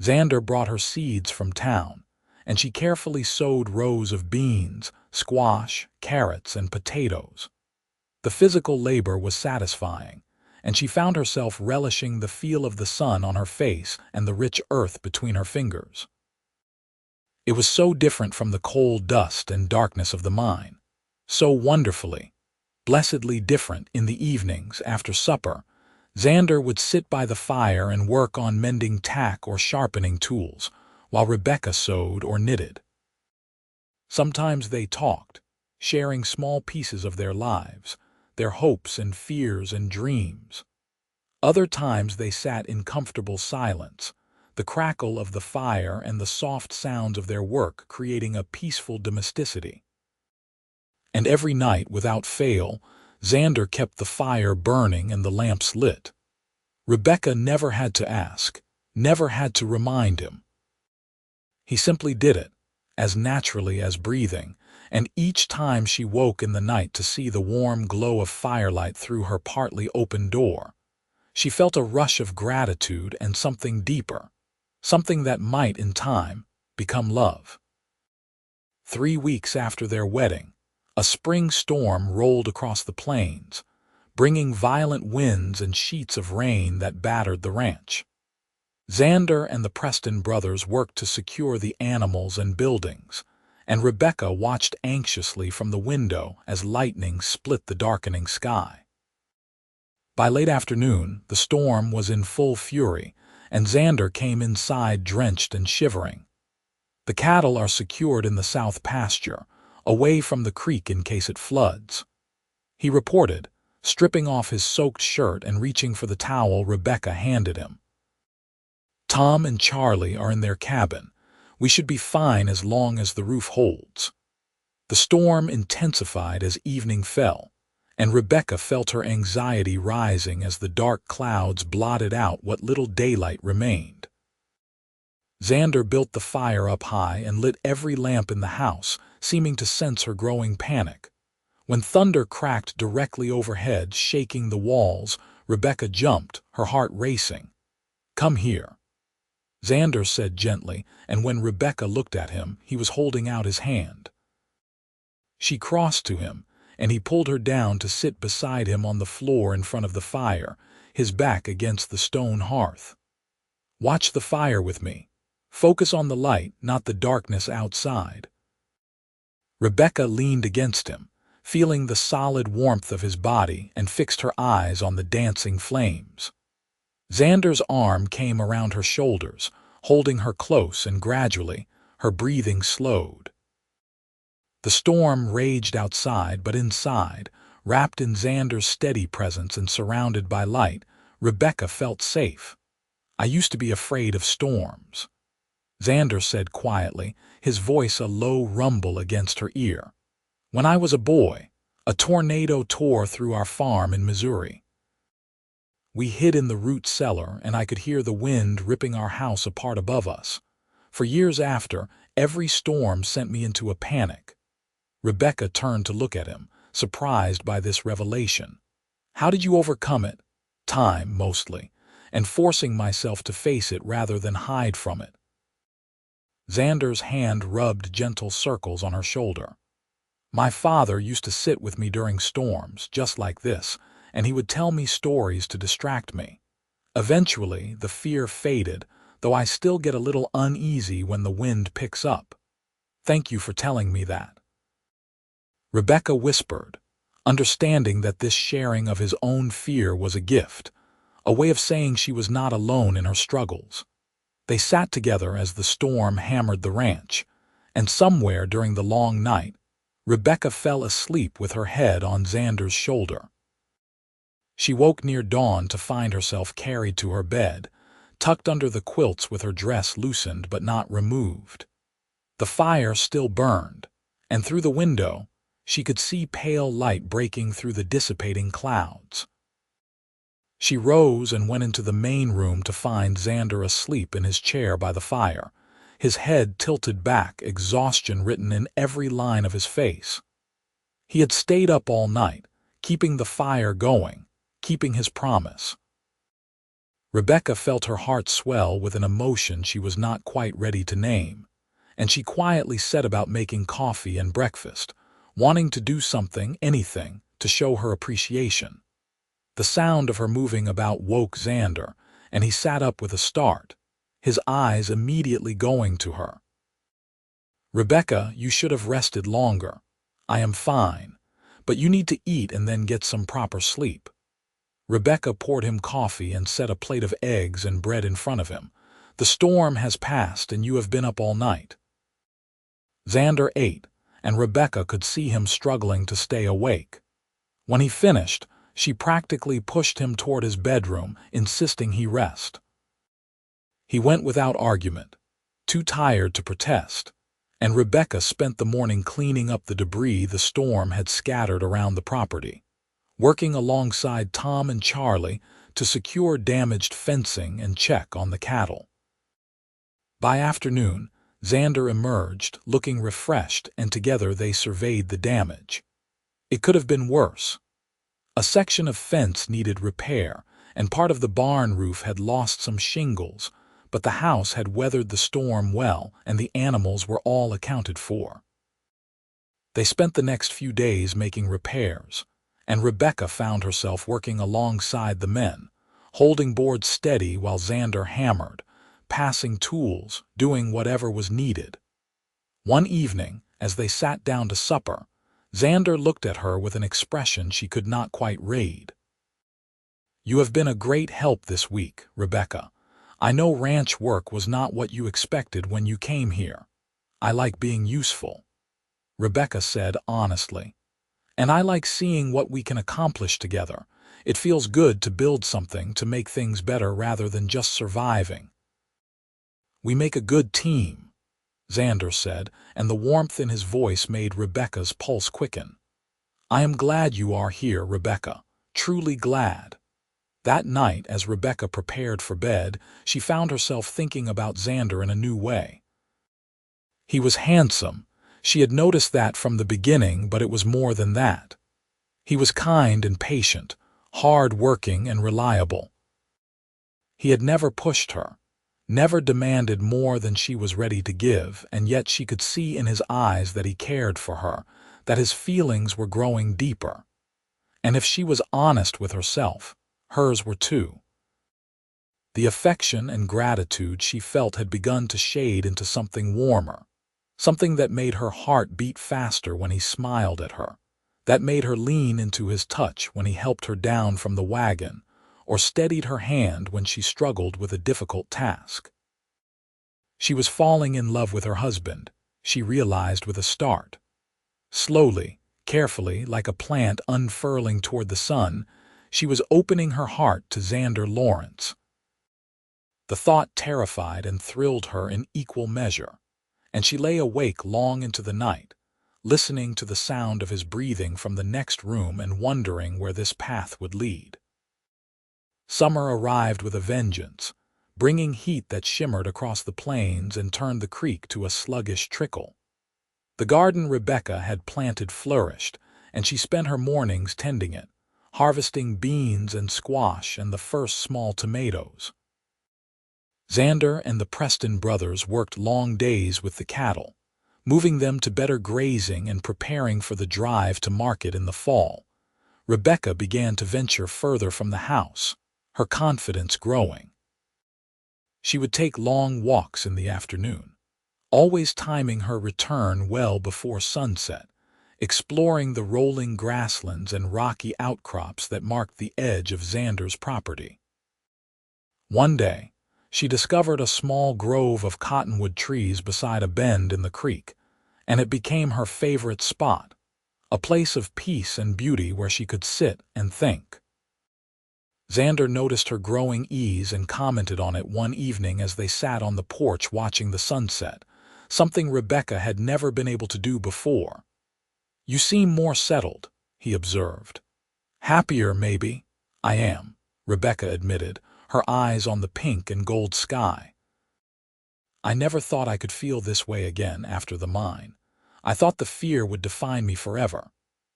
Xander brought her seeds from town, and she carefully sowed rows of beans, squash, carrots, and potatoes. The physical labor was satisfying, and she found herself relishing the feel of the sun on her face and the rich earth between her fingers. It was so different from the coal dust and darkness of the mine, so wonderfully, blessedly different. In the evenings, after supper, Xander would sit by the fire and work on mending tack or sharpening tools, while Rebecca sewed or knitted. Sometimes they talked, sharing small pieces of their lives, their hopes and fears and dreams. Other times they sat in comfortable silence, the crackle of the fire and the soft sounds of their work creating a peaceful domesticity. And every night, without fail, Xander kept the fire burning and the lamps lit. Rebecca never had to ask, never had to remind him. He simply did it, as naturally as breathing, and each time she woke in the night to see the warm glow of firelight through her partly open door, she felt a rush of gratitude and something deeper, something that might, in time, become love. 3 weeks after their wedding, a spring storm rolled across the plains, bringing violent winds and sheets of rain that battered the ranch. Xander and the Preston brothers worked to secure the animals and buildings, and Rebecca watched anxiously from the window as lightning split the darkening sky. By late afternoon, the storm was in full fury, and Xander came inside drenched and shivering. The cattle are secured in the south pasture, away from the creek in case it floods, he reported, stripping off his soaked shirt and reaching for the towel Rebecca handed him. Tom and Charlie are in their cabin. We should be fine as long as the roof holds. The storm intensified as evening fell, and Rebecca felt her anxiety rising as the dark clouds blotted out what little daylight remained. Xander built the fire up high and lit every lamp in the house, seeming to sense her growing panic. When thunder cracked directly overhead, shaking the walls, Rebecca jumped, her heart racing. "Come here," Xander said gently, and when Rebecca looked at him, he was holding out his hand. She crossed to him, and he pulled her down to sit beside him on the floor in front of the fire, his back against the stone hearth. "Watch the fire with me. Focus on the light, not the darkness outside." Rebecca leaned against him, feeling the solid warmth of his body, and fixed her eyes on the dancing flames. Xander's arm came around her shoulders, holding her close, and gradually, her breathing slowed. The storm raged outside, but inside, wrapped in Xander's steady presence and surrounded by light, Rebecca felt safe. "I used to be afraid of storms," Xander said quietly, his voice a low rumble against her ear. "When I was a boy, a tornado tore through our farm in Missouri. We hid in the root cellar, and I could hear the wind ripping our house apart above us. For years after, every storm sent me into a panic." Rebecca turned to look at him, surprised by this revelation. "How did you overcome it?" "Time, mostly, and forcing myself to face it rather than hide from it." Xander's hand rubbed gentle circles on her shoulder. "My father used to sit with me during storms, just like this, and he would tell me stories to distract me. Eventually, the fear faded, though I still get a little uneasy when the wind picks up." Thank you for telling me that," Rebecca whispered, understanding that this sharing of his own fear was a gift, a way of saying she was not alone in her struggles. They sat together as the storm hammered the ranch, and somewhere during the long night, Rebecca fell asleep with her head on Xander's shoulder. She woke near dawn to find herself carried to her bed, tucked under the quilts with her dress loosened but not removed. The fire still burned, and through the window, she could see pale light breaking through the dissipating clouds. She rose and went into the main room to find Xander asleep in his chair by the fire, his head tilted back, exhaustion written in every line of his face. He had stayed up all night, keeping the fire going, keeping his promise. Rebecca felt her heart swell with an emotion she was not quite ready to name, and she quietly set about making coffee and breakfast, wanting to do something, anything, to show her appreciation. The sound of her moving about woke Xander, and he sat up with a start, his eyes immediately going to her. "Rebecca, you should have rested longer. I am fine, but you need to eat and then get some proper sleep." Rebecca poured him coffee and set a plate of eggs and bread in front of him. "The storm has passed and you have been up all night." Xander ate, and Rebecca could see him struggling to stay awake. When he finished, she practically pushed him toward his bedroom, insisting he rest. He went without argument, too tired to protest, and Rebecca spent the morning cleaning up the debris the storm had scattered around the property, working alongside Tom and Charlie to secure damaged fencing and check on the cattle. By afternoon, Xander emerged, looking refreshed, and together they surveyed the damage. It could have been worse. A section of fence needed repair, and part of the barn roof had lost some shingles, but the house had weathered the storm well, and the animals were all accounted for. They spent the next few days making repairs, and Rebecca found herself working alongside the men, holding boards steady while Xander hammered, passing tools, doing whatever was needed. One evening, as they sat down to supper, Xander looked at her with an expression she could not quite read. "You have been a great help this week, Rebecca. I know ranch work was not what you expected when you came here. I like being useful," Rebecca said honestly. "And I like seeing what we can accomplish together. It feels good to build something to make things better rather than just surviving." "We make a good team," Xander said, and the warmth in his voice made Rebecca's pulse quicken. "I am glad you are here, Rebecca, truly glad." That night, as Rebecca prepared for bed, she found herself thinking about Xander in a new way. He was handsome. She had noticed that from the beginning, but it was more than that. He was kind and patient, hard-working and reliable. He had never pushed her, never demanded more than she was ready to give, and yet she could see in his eyes that he cared for her, that his feelings were growing deeper. And if she was honest with herself, hers were too. The affection and gratitude she felt had begun to shade into something warmer, something that made her heart beat faster when he smiled at her, that made her lean into his touch when he helped her down from the wagon, or steadied her hand when she struggled with a difficult task. She was falling in love with her husband, she realized with a start. Slowly, carefully, like a plant unfurling toward the sun, she was opening her heart to Xander Lawrence. The thought terrified and thrilled her in equal measure, and she lay awake long into the night, listening to the sound of his breathing from the next room and wondering where this path would lead. Summer arrived with a vengeance, bringing heat that shimmered across the plains and turned the creek to a sluggish trickle. The garden Rebecca had planted flourished, and she spent her mornings tending it, harvesting beans and squash and the first small tomatoes. Xander and the Preston brothers worked long days with the cattle, moving them to better grazing and preparing for the drive to market in the fall. Rebecca began to venture further from the house, her confidence growing. She would take long walks in the afternoon, always timing her return well before sunset, exploring the rolling grasslands and rocky outcrops that marked the edge of Xander's property. One day, she discovered a small grove of cottonwood trees beside a bend in the creek, and it became her favorite spot, a place of peace and beauty where she could sit and think. Xander noticed her growing ease and commented on it one evening as they sat on the porch watching the sunset, something Rebecca had never been able to do before. "You seem more settled," he observed. "Happier, maybe." "I am," Rebecca admitted, her eyes on the pink and gold sky. "I never thought I could feel this way again after the mine. I thought the fear would define me forever.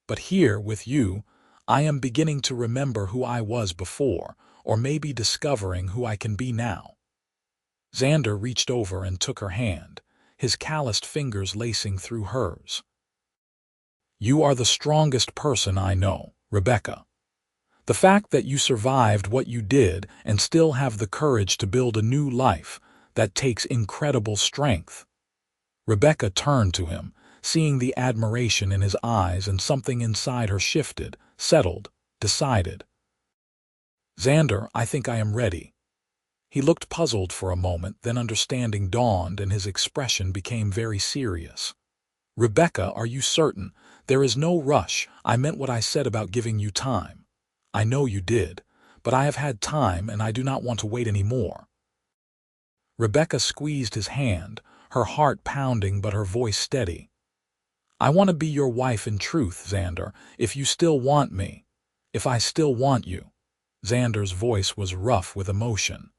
But here, with you, I am beginning to remember who I was before, or maybe discovering who I can be now." Xander reached over and took her hand, his calloused fingers lacing through hers. "You are the strongest person I know, Rebecca. The fact that you survived what you did and still have the courage to build a new life, that takes incredible strength." Rebecca turned to him, seeing the admiration in his eyes, and something inside her shifted, settled, decided. "Xander, I think I am ready." He looked puzzled for a moment, then understanding dawned and his expression became very serious. "Rebecca, are you certain? There is no rush. I meant what I said about giving you time. I know you did, but I have had time and I do not want to wait any more." Rebecca squeezed his hand, her heart pounding but her voice steady. "I want to be your wife in truth, Xander, if you still want me. If I still want you." Xander's voice was rough with emotion.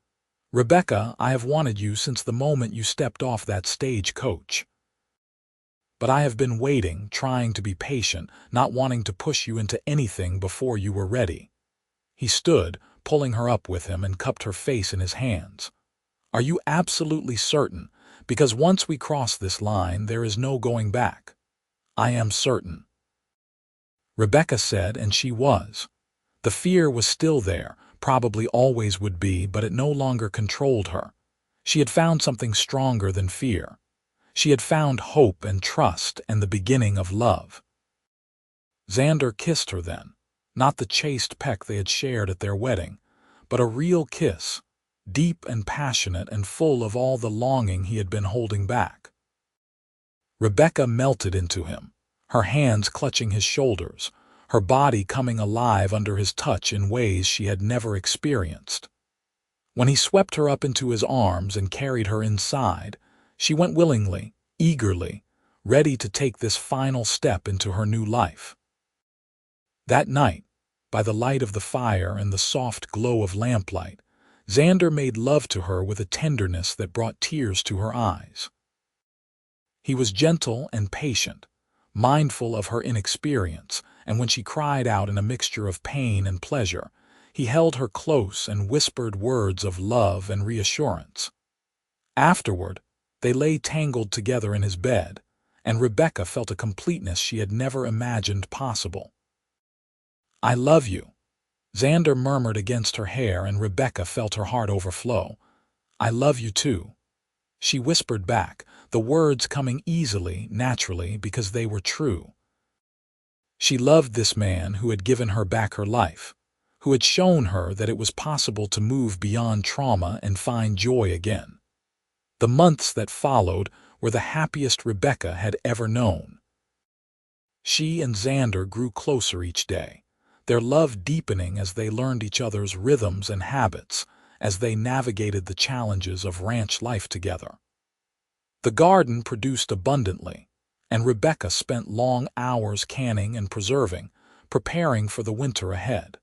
"Rebecca, I have wanted you since the moment you stepped off that stagecoach. But I have been waiting, trying to be patient, not wanting to push you into anything before you were ready." He stood, pulling her up with him, and cupped her face in his hands. "Are you absolutely certain? Because once we cross this line, there is no going back." "I am certain," Rebecca said, and she was. The fear was still there, probably always would be, but it no longer controlled her. She had found something stronger than fear. She had found hope and trust and the beginning of love. Xander kissed her then, not the chaste peck they had shared at their wedding, but a real kiss, deep and passionate and full of all the longing he had been holding back. Rebecca melted into him, her hands clutching his shoulders, her body coming alive under his touch in ways she had never experienced. When he swept her up into his arms and carried her inside, she went willingly, eagerly, ready to take this final step into her new life. That night, by the light of the fire and the soft glow of lamplight, Xander made love to her with a tenderness that brought tears to her eyes. He was gentle and patient, mindful of her inexperience, and when she cried out in a mixture of pain and pleasure, he held her close and whispered words of love and reassurance. Afterward, they lay tangled together in his bed, and Rebecca felt a completeness she had never imagined possible. "I love you," Xander murmured against her hair, and Rebecca felt her heart overflow. "I love you too," she whispered back, the words coming easily, naturally, because they were true. She loved this man who had given her back her life, who had shown her that it was possible to move beyond trauma and find joy again. The months that followed were the happiest Rebecca had ever known. She and Xander grew closer each day, their love deepening as they learned each other's rhythms and habits, as they navigated the challenges of ranch life together. The garden produced abundantly, and Rebecca spent long hours canning and preserving, preparing for the winter ahead.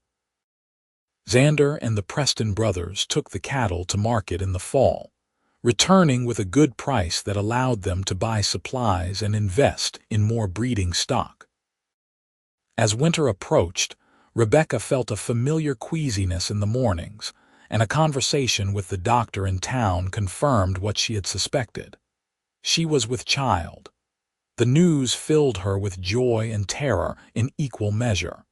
Xander and the Preston brothers took the cattle to market in the fall, returning with a good price that allowed them to buy supplies and invest in more breeding stock. As winter approached, Rebecca felt a familiar queasiness in the mornings, and a conversation with the doctor in town confirmed what she had suspected. She was with child. The news filled her with joy and terror in equal measure.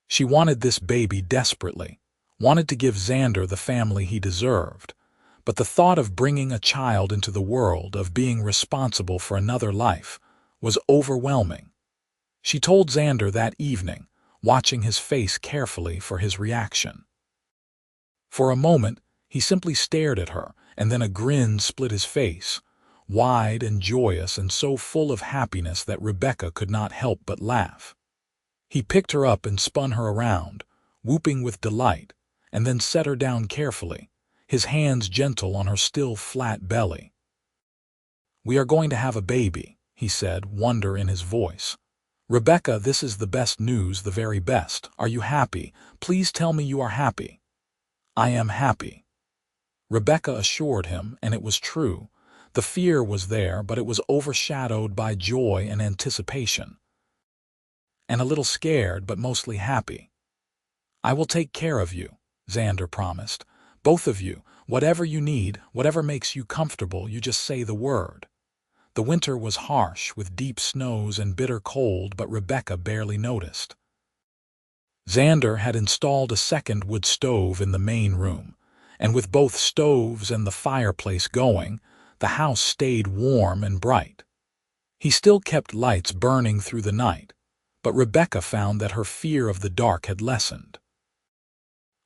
She wanted this baby desperately, wanted to give Xander the family he deserved, but the thought of bringing a child into the world, of being responsible for another life, was overwhelming. She told Xander that evening, watching his face carefully for his reaction. For a moment, he simply stared at her, and then a grin split his face, wide and joyous and so full of happiness that Rebecca could not help but laugh. He picked her up and spun her around, whooping with delight, and then set her down carefully, his hands gentle on her still flat belly. "We are going to have a baby," he said, wonder in his voice. "Rebecca, this is the best news, the very best. Are you happy? Please tell me you are happy." "I am happy," Rebecca assured him, and it was true. The fear was there, but it was overshadowed by joy and anticipation. And a little scared, but mostly happy. "I will take care of you," Xander promised. "Both of you, whatever you need, whatever makes you comfortable, you just say the word." The winter was harsh, with deep snows and bitter cold, but Rebecca barely noticed. Xander had installed a second wood stove in the main room, and with both stoves and the fireplace going, the house stayed warm and bright. He still kept lights burning through the night, but Rebecca found that her fear of the dark had lessened.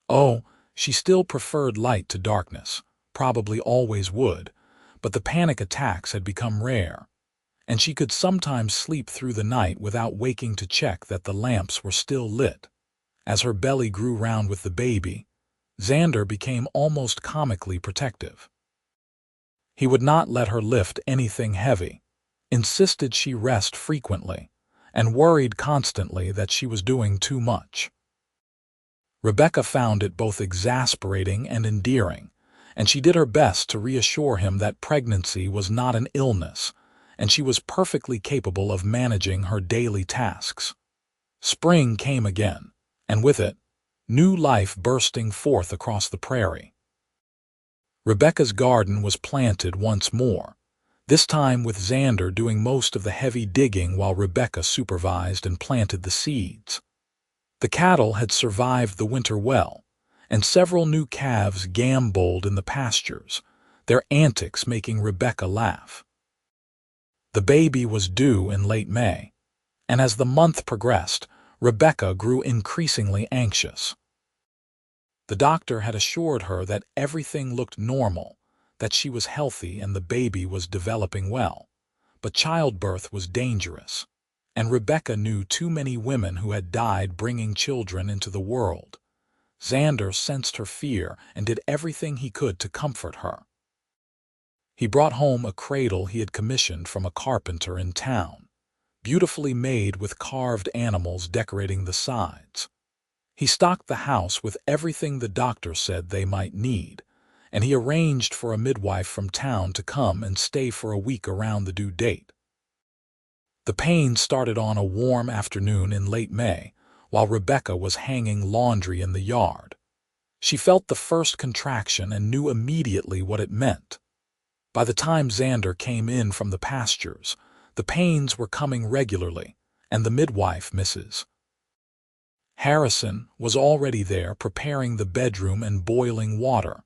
Oh, she still preferred light to darkness, probably always would, but the panic attacks had become rare, and she could sometimes sleep through the night without waking to check that the lamps were still lit. As her belly grew round with the baby, Xander became almost comically protective. He would not let her lift anything heavy, insisted she rest frequently, and worried constantly that she was doing too much. Rebecca found it both exasperating and endearing, and she did her best to reassure him that pregnancy was not an illness, and she was perfectly capable of managing her daily tasks. Spring came again, and with it, new life bursting forth across the prairie. Rebecca's garden was planted once more, this time with Xander doing most of the heavy digging while Rebecca supervised and planted the seeds. The cattle had survived the winter well, and several new calves gamboled in the pastures, their antics making Rebecca laugh. The baby was due in late May, and as the month progressed, Rebecca grew increasingly anxious. The doctor had assured her that everything looked normal, that she was healthy and the baby was developing well, but childbirth was dangerous, and Rebecca knew too many women who had died bringing children into the world. Xander sensed her fear and did everything he could to comfort her. He brought home a cradle he had commissioned from a carpenter in town, beautifully made with carved animals decorating the sides. He stocked the house with everything the doctor said they might need, and he arranged for a midwife from town to come and stay for a week around the due date. The pain started on a warm afternoon in late May, while Rebecca was hanging laundry in the yard. She felt the first contraction and knew immediately what it meant. By the time Xander came in from the pastures, the pains were coming regularly, and the midwife, Mrs. Harrison, was already there preparing the bedroom and boiling water.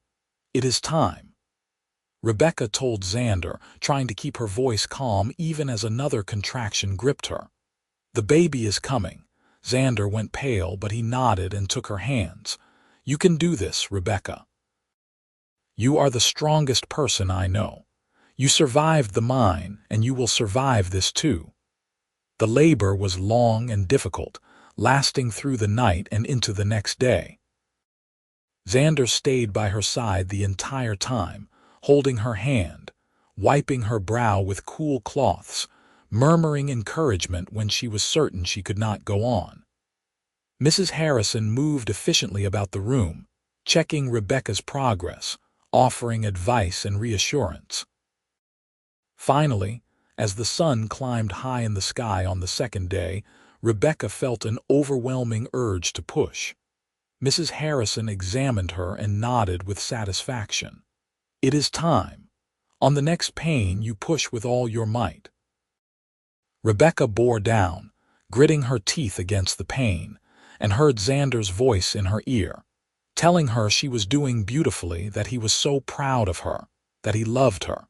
"It is time," Rebecca told Xander, trying to keep her voice calm even as another contraction gripped her. "The baby is coming." Xander went pale, but he nodded and took her hands. "You can do this, Rebecca. You are the strongest person I know. You survived the mine, and you will survive this too." The labor was long and difficult, lasting through the night and into the next day. Xander stayed by her side the entire time, holding her hand, wiping her brow with cool cloths, murmuring encouragement when she was certain she could not go on. Mrs. Harrison moved efficiently about the room, checking Rebecca's progress, offering advice and reassurance. Finally, as the sun climbed high in the sky on the second day, Rebecca felt an overwhelming urge to push. Mrs. Harrison examined her and nodded with satisfaction. "It is time. On the next pain you push with all your might." Rebecca bore down, gritting her teeth against the pain, and heard Xander's voice in her ear. telling her she was doing beautifully, that he was so proud of her, that he loved her.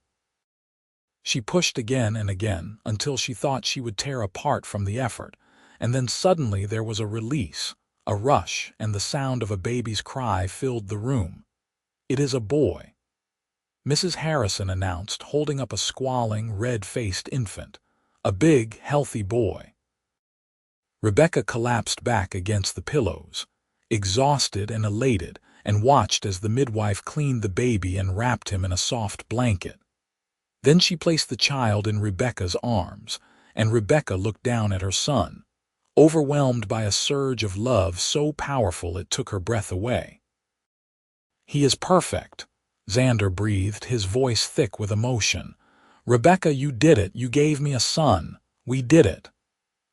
She pushed again and again until she thought she would tear apart from the effort, and then suddenly there was a release, a rush, and the sound of a baby's cry filled the room. "It is a boy," Mrs. Harrison announced, holding up a squalling, red-faced infant. "A big, healthy boy." Rebecca collapsed back against the pillows, exhausted and elated, and watched as the midwife cleaned the baby and wrapped him in a soft blanket. Then she placed the child in Rebecca's arms, and Rebecca looked down at her son, overwhelmed by a surge of love so powerful it took her breath away. "He is perfect," Xander breathed, his voice thick with emotion. "Rebecca, you did it. You gave me a son. We did it."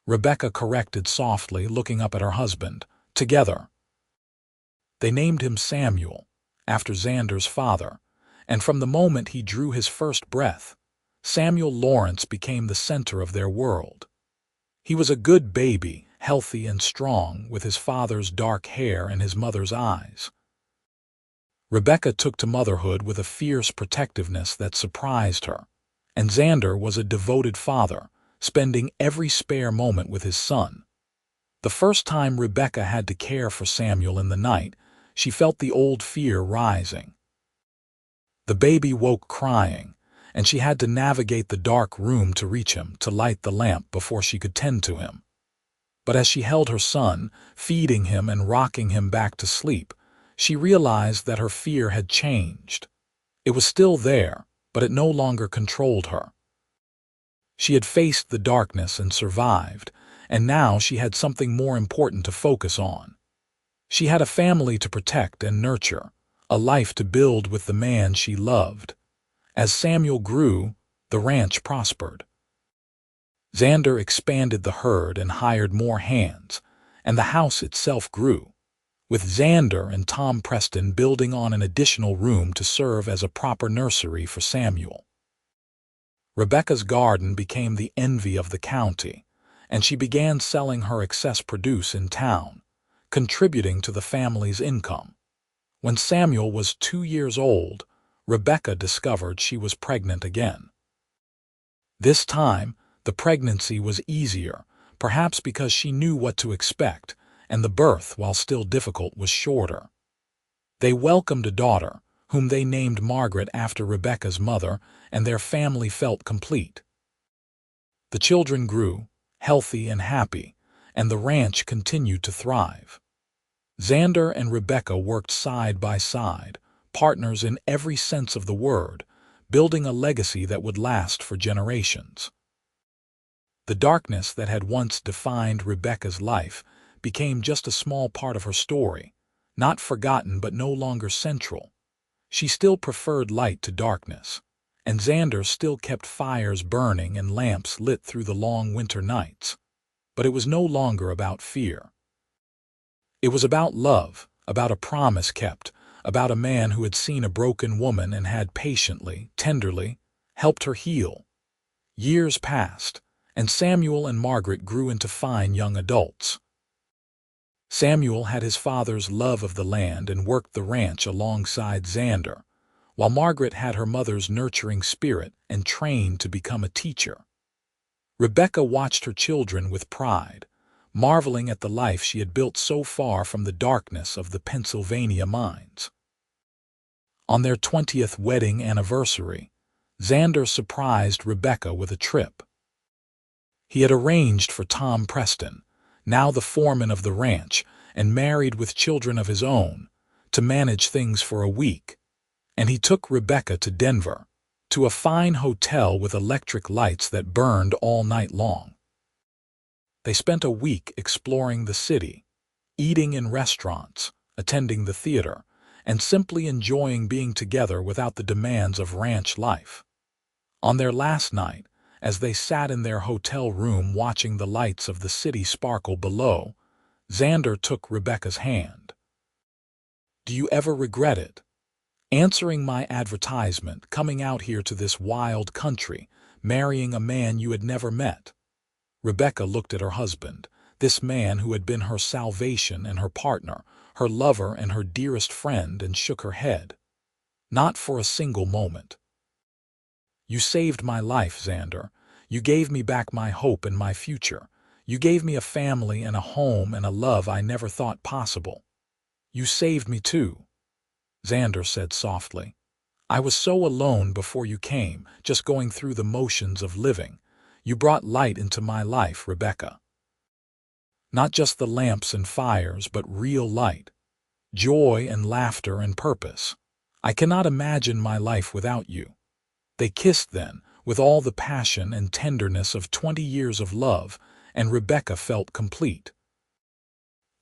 Rebecca corrected softly, looking up at her husband. "Together." They named him Samuel, after Xander's father, and from the moment he drew his first breath, Samuel Lawrence became the center of their world. He was a good baby, healthy and strong, with his father's dark hair and his mother's eyes. Rebecca took to motherhood with a fierce protectiveness that surprised her, and Xander was a devoted father, spending every spare moment with his son. The first time Rebecca had to care for Samuel in the night, she felt the old fear rising. The baby woke crying, and she had to navigate the dark room to reach him, to light the lamp before she could tend to him. But as she held her son, feeding him and rocking him back to sleep, she realized that her fear had changed. It was still there, but it no longer controlled her. She had faced the darkness and survived, and now she had something more important to focus on. She had a family to protect and nurture, a life to build with the man she loved. As Samuel grew, the ranch prospered. Xander expanded the herd and hired more hands, and the house itself grew, with Xander and Tom Preston building on an additional room to serve as a proper nursery for Samuel. Rebecca's garden became the envy of the county, and she began selling her excess produce in town, contributing to the family's income. When Samuel was 2 years old, Rebecca discovered she was pregnant again. This time, the pregnancy was easier, perhaps because she knew what to expect, and the birth, while still difficult, was shorter. They welcomed a daughter, whom they named Margaret after Rebecca's mother, and their family felt complete. The children grew, healthy and happy, and the ranch continued to thrive. Xander and Rebecca worked side by side, partners in every sense of the word, building a legacy that would last for generations. The darkness that had once defined Rebecca's life became just a small part of her story, not forgotten but no longer central. She still preferred light to darkness, and Xander still kept fires burning and lamps lit through the long winter nights. But it was no longer about fear. It was about love, about a promise kept, about a man who had seen a broken woman and had patiently, tenderly, helped her heal. Years passed, and Samuel and Margaret grew into fine young adults. Samuel had his father's love of the land and worked the ranch alongside Xander, while Margaret had her mother's nurturing spirit and trained to become a teacher. Rebecca watched her children with pride, marveling at the life she had built so far from the darkness of the Pennsylvania mines. On their 20th wedding anniversary, Xander surprised Rebecca with a trip. He had arranged for Tom Preston, now the foreman of the ranch and married with children of his own, to manage things for a week, and he took Rebecca to Denver, to a fine hotel with electric lights that burned all night long. They spent a week exploring the city, eating in restaurants, attending the theater, and simply enjoying being together without the demands of ranch life. On their last night, as they sat in their hotel room watching the lights of the city sparkle below, Xander took Rebecca's hand. "Do you ever regret it? Answering my advertisement, coming out here to this wild country, marrying a man you had never met?" Rebecca looked at her husband, this man who had been her salvation and her partner, her lover and her dearest friend, and shook her head. Not for a single moment. You saved my life, Xander. You gave me back my hope and my future. You gave me a family and a home and a love I never thought possible. You saved me too, Xander said softly. I was so alone before you came, just going through the motions of living. You brought light into my life, Rebecca. Not just the lamps and fires, but real light. Joy and laughter and purpose. I cannot imagine my life without you. They kissed then, with all the passion and tenderness of 20 years of love, and Rebecca felt complete.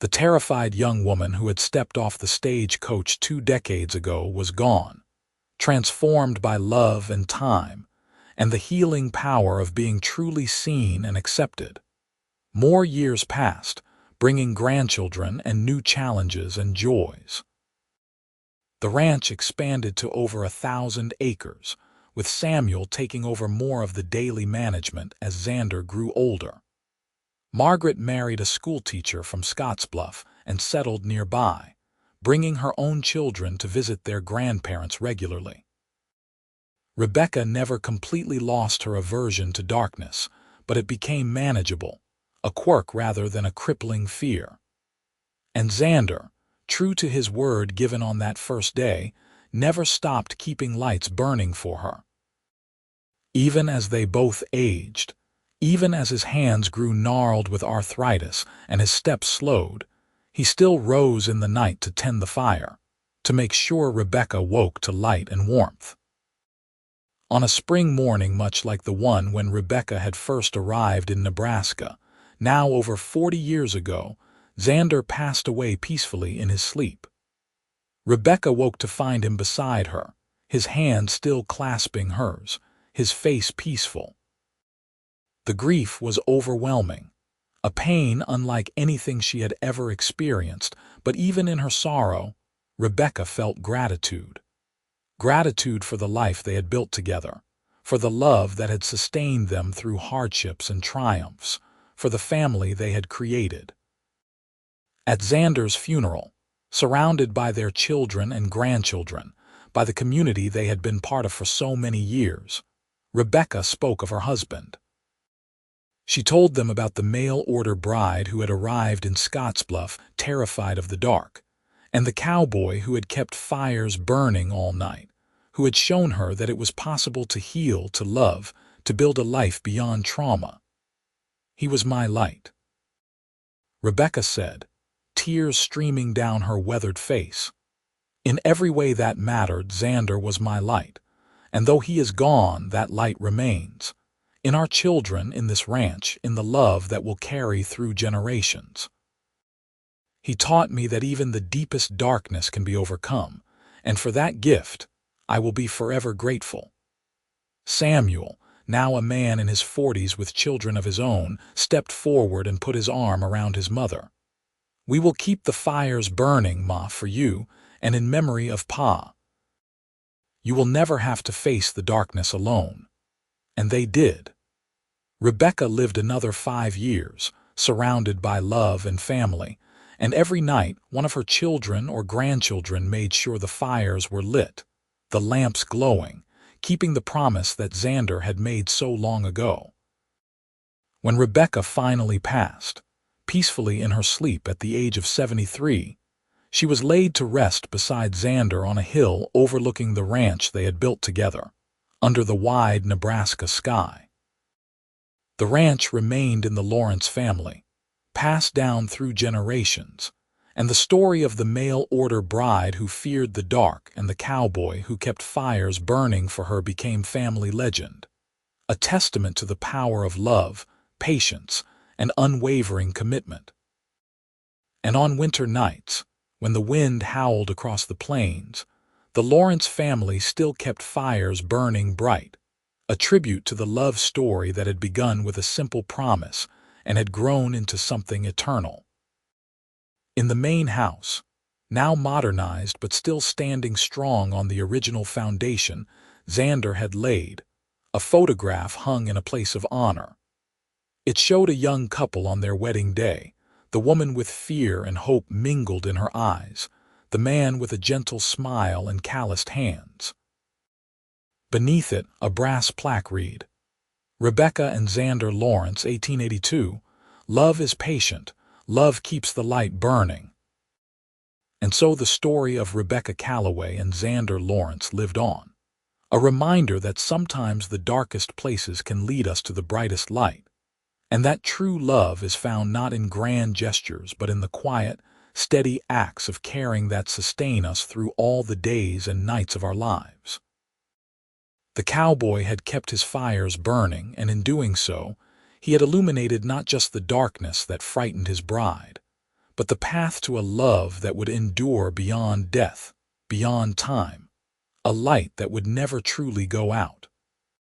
The terrified young woman who had stepped off the stagecoach 2 decades ago was gone, transformed by love and time, and the healing power of being truly seen and accepted. More years passed, bringing grandchildren and new challenges and joys. The ranch expanded to over 1,000 acres, with Samuel taking over more of the daily management as Xander grew older. Margaret married a schoolteacher from Scottsbluff and settled nearby, bringing her own children to visit their grandparents regularly. Rebecca never completely lost her aversion to darkness, but it became manageable, a quirk rather than a crippling fear. And Xander, true to his word given on that first day, never stopped keeping lights burning for her. Even as they both aged, even as his hands grew gnarled with arthritis and his steps slowed, he still rose in the night to tend the fire, to make sure Rebecca woke to light and warmth. On a spring morning much like the one when Rebecca had first arrived in Nebraska, now over 40 years ago, Xander passed away peacefully in his sleep. Rebecca woke to find him beside her, his hand still clasping hers, his face peaceful. The grief was overwhelming, a pain unlike anything she had ever experienced, but even in her sorrow, Rebecca felt gratitude. Gratitude for the life they had built together, for the love that had sustained them through hardships and triumphs, for the family they had created. At Xander's funeral, surrounded by their children and grandchildren, by the community they had been part of for so many years, Rebecca spoke of her husband. She told them about the mail-order bride who had arrived in Scottsbluff, terrified of the dark, and the cowboy who had kept fires burning all night, who had shown her that it was possible to heal, to love, to build a life beyond trauma. He was my light, Rebecca said, tears streaming down her weathered face. In every way that mattered, Xander was my light, and though he is gone, that light remains. In our children, in this ranch, in the love that will carry through generations. He taught me that even the deepest darkness can be overcome, and for that gift, I will be forever grateful. Samuel, now a man in his 40s with children of his own, stepped forward and put his arm around his mother. We will keep the fires burning, Ma, for you, and in memory of Pa. You will never have to face the darkness alone. And they did. Rebecca lived another 5 years, surrounded by love and family, and every night one of her children or grandchildren made sure the fires were lit, the lamps glowing, keeping the promise that Xander had made so long ago. When Rebecca finally passed, peacefully in her sleep at the age of 73, she was laid to rest beside Xander on a hill overlooking the ranch they had built together, under the wide Nebraska sky. The ranch remained in the Lawrence family, passed down through generations, and the story of the mail-order bride who feared the dark and the cowboy who kept fires burning for her became family legend, a testament to the power of love, patience, and unwavering commitment. And on winter nights, when the wind howled across the plains, the Lawrence family still kept fires burning bright, a tribute to the love story that had begun with a simple promise and had grown into something eternal. In the main house, now modernized but still standing strong on the original foundation Xander had laid, a photograph hung in a place of honor. It showed a young couple on their wedding day, the woman with fear and hope mingled in her eyes, the man with a gentle smile and calloused hands. Beneath it, a brass plaque read, Rebecca and Xander Lawrence, 1882, "Love is patient, love keeps the light burning." And so the story of Rebecca Calloway and Xander Lawrence lived on, a reminder that sometimes the darkest places can lead us to the brightest light, and that true love is found not in grand gestures but in the quiet, steady acts of caring that sustain us through all the days and nights of our lives. The cowboy had kept his fires burning, and in doing so, he had illuminated not just the darkness that frightened his bride, but the path to a love that would endure beyond death, beyond time, a light that would never truly go out.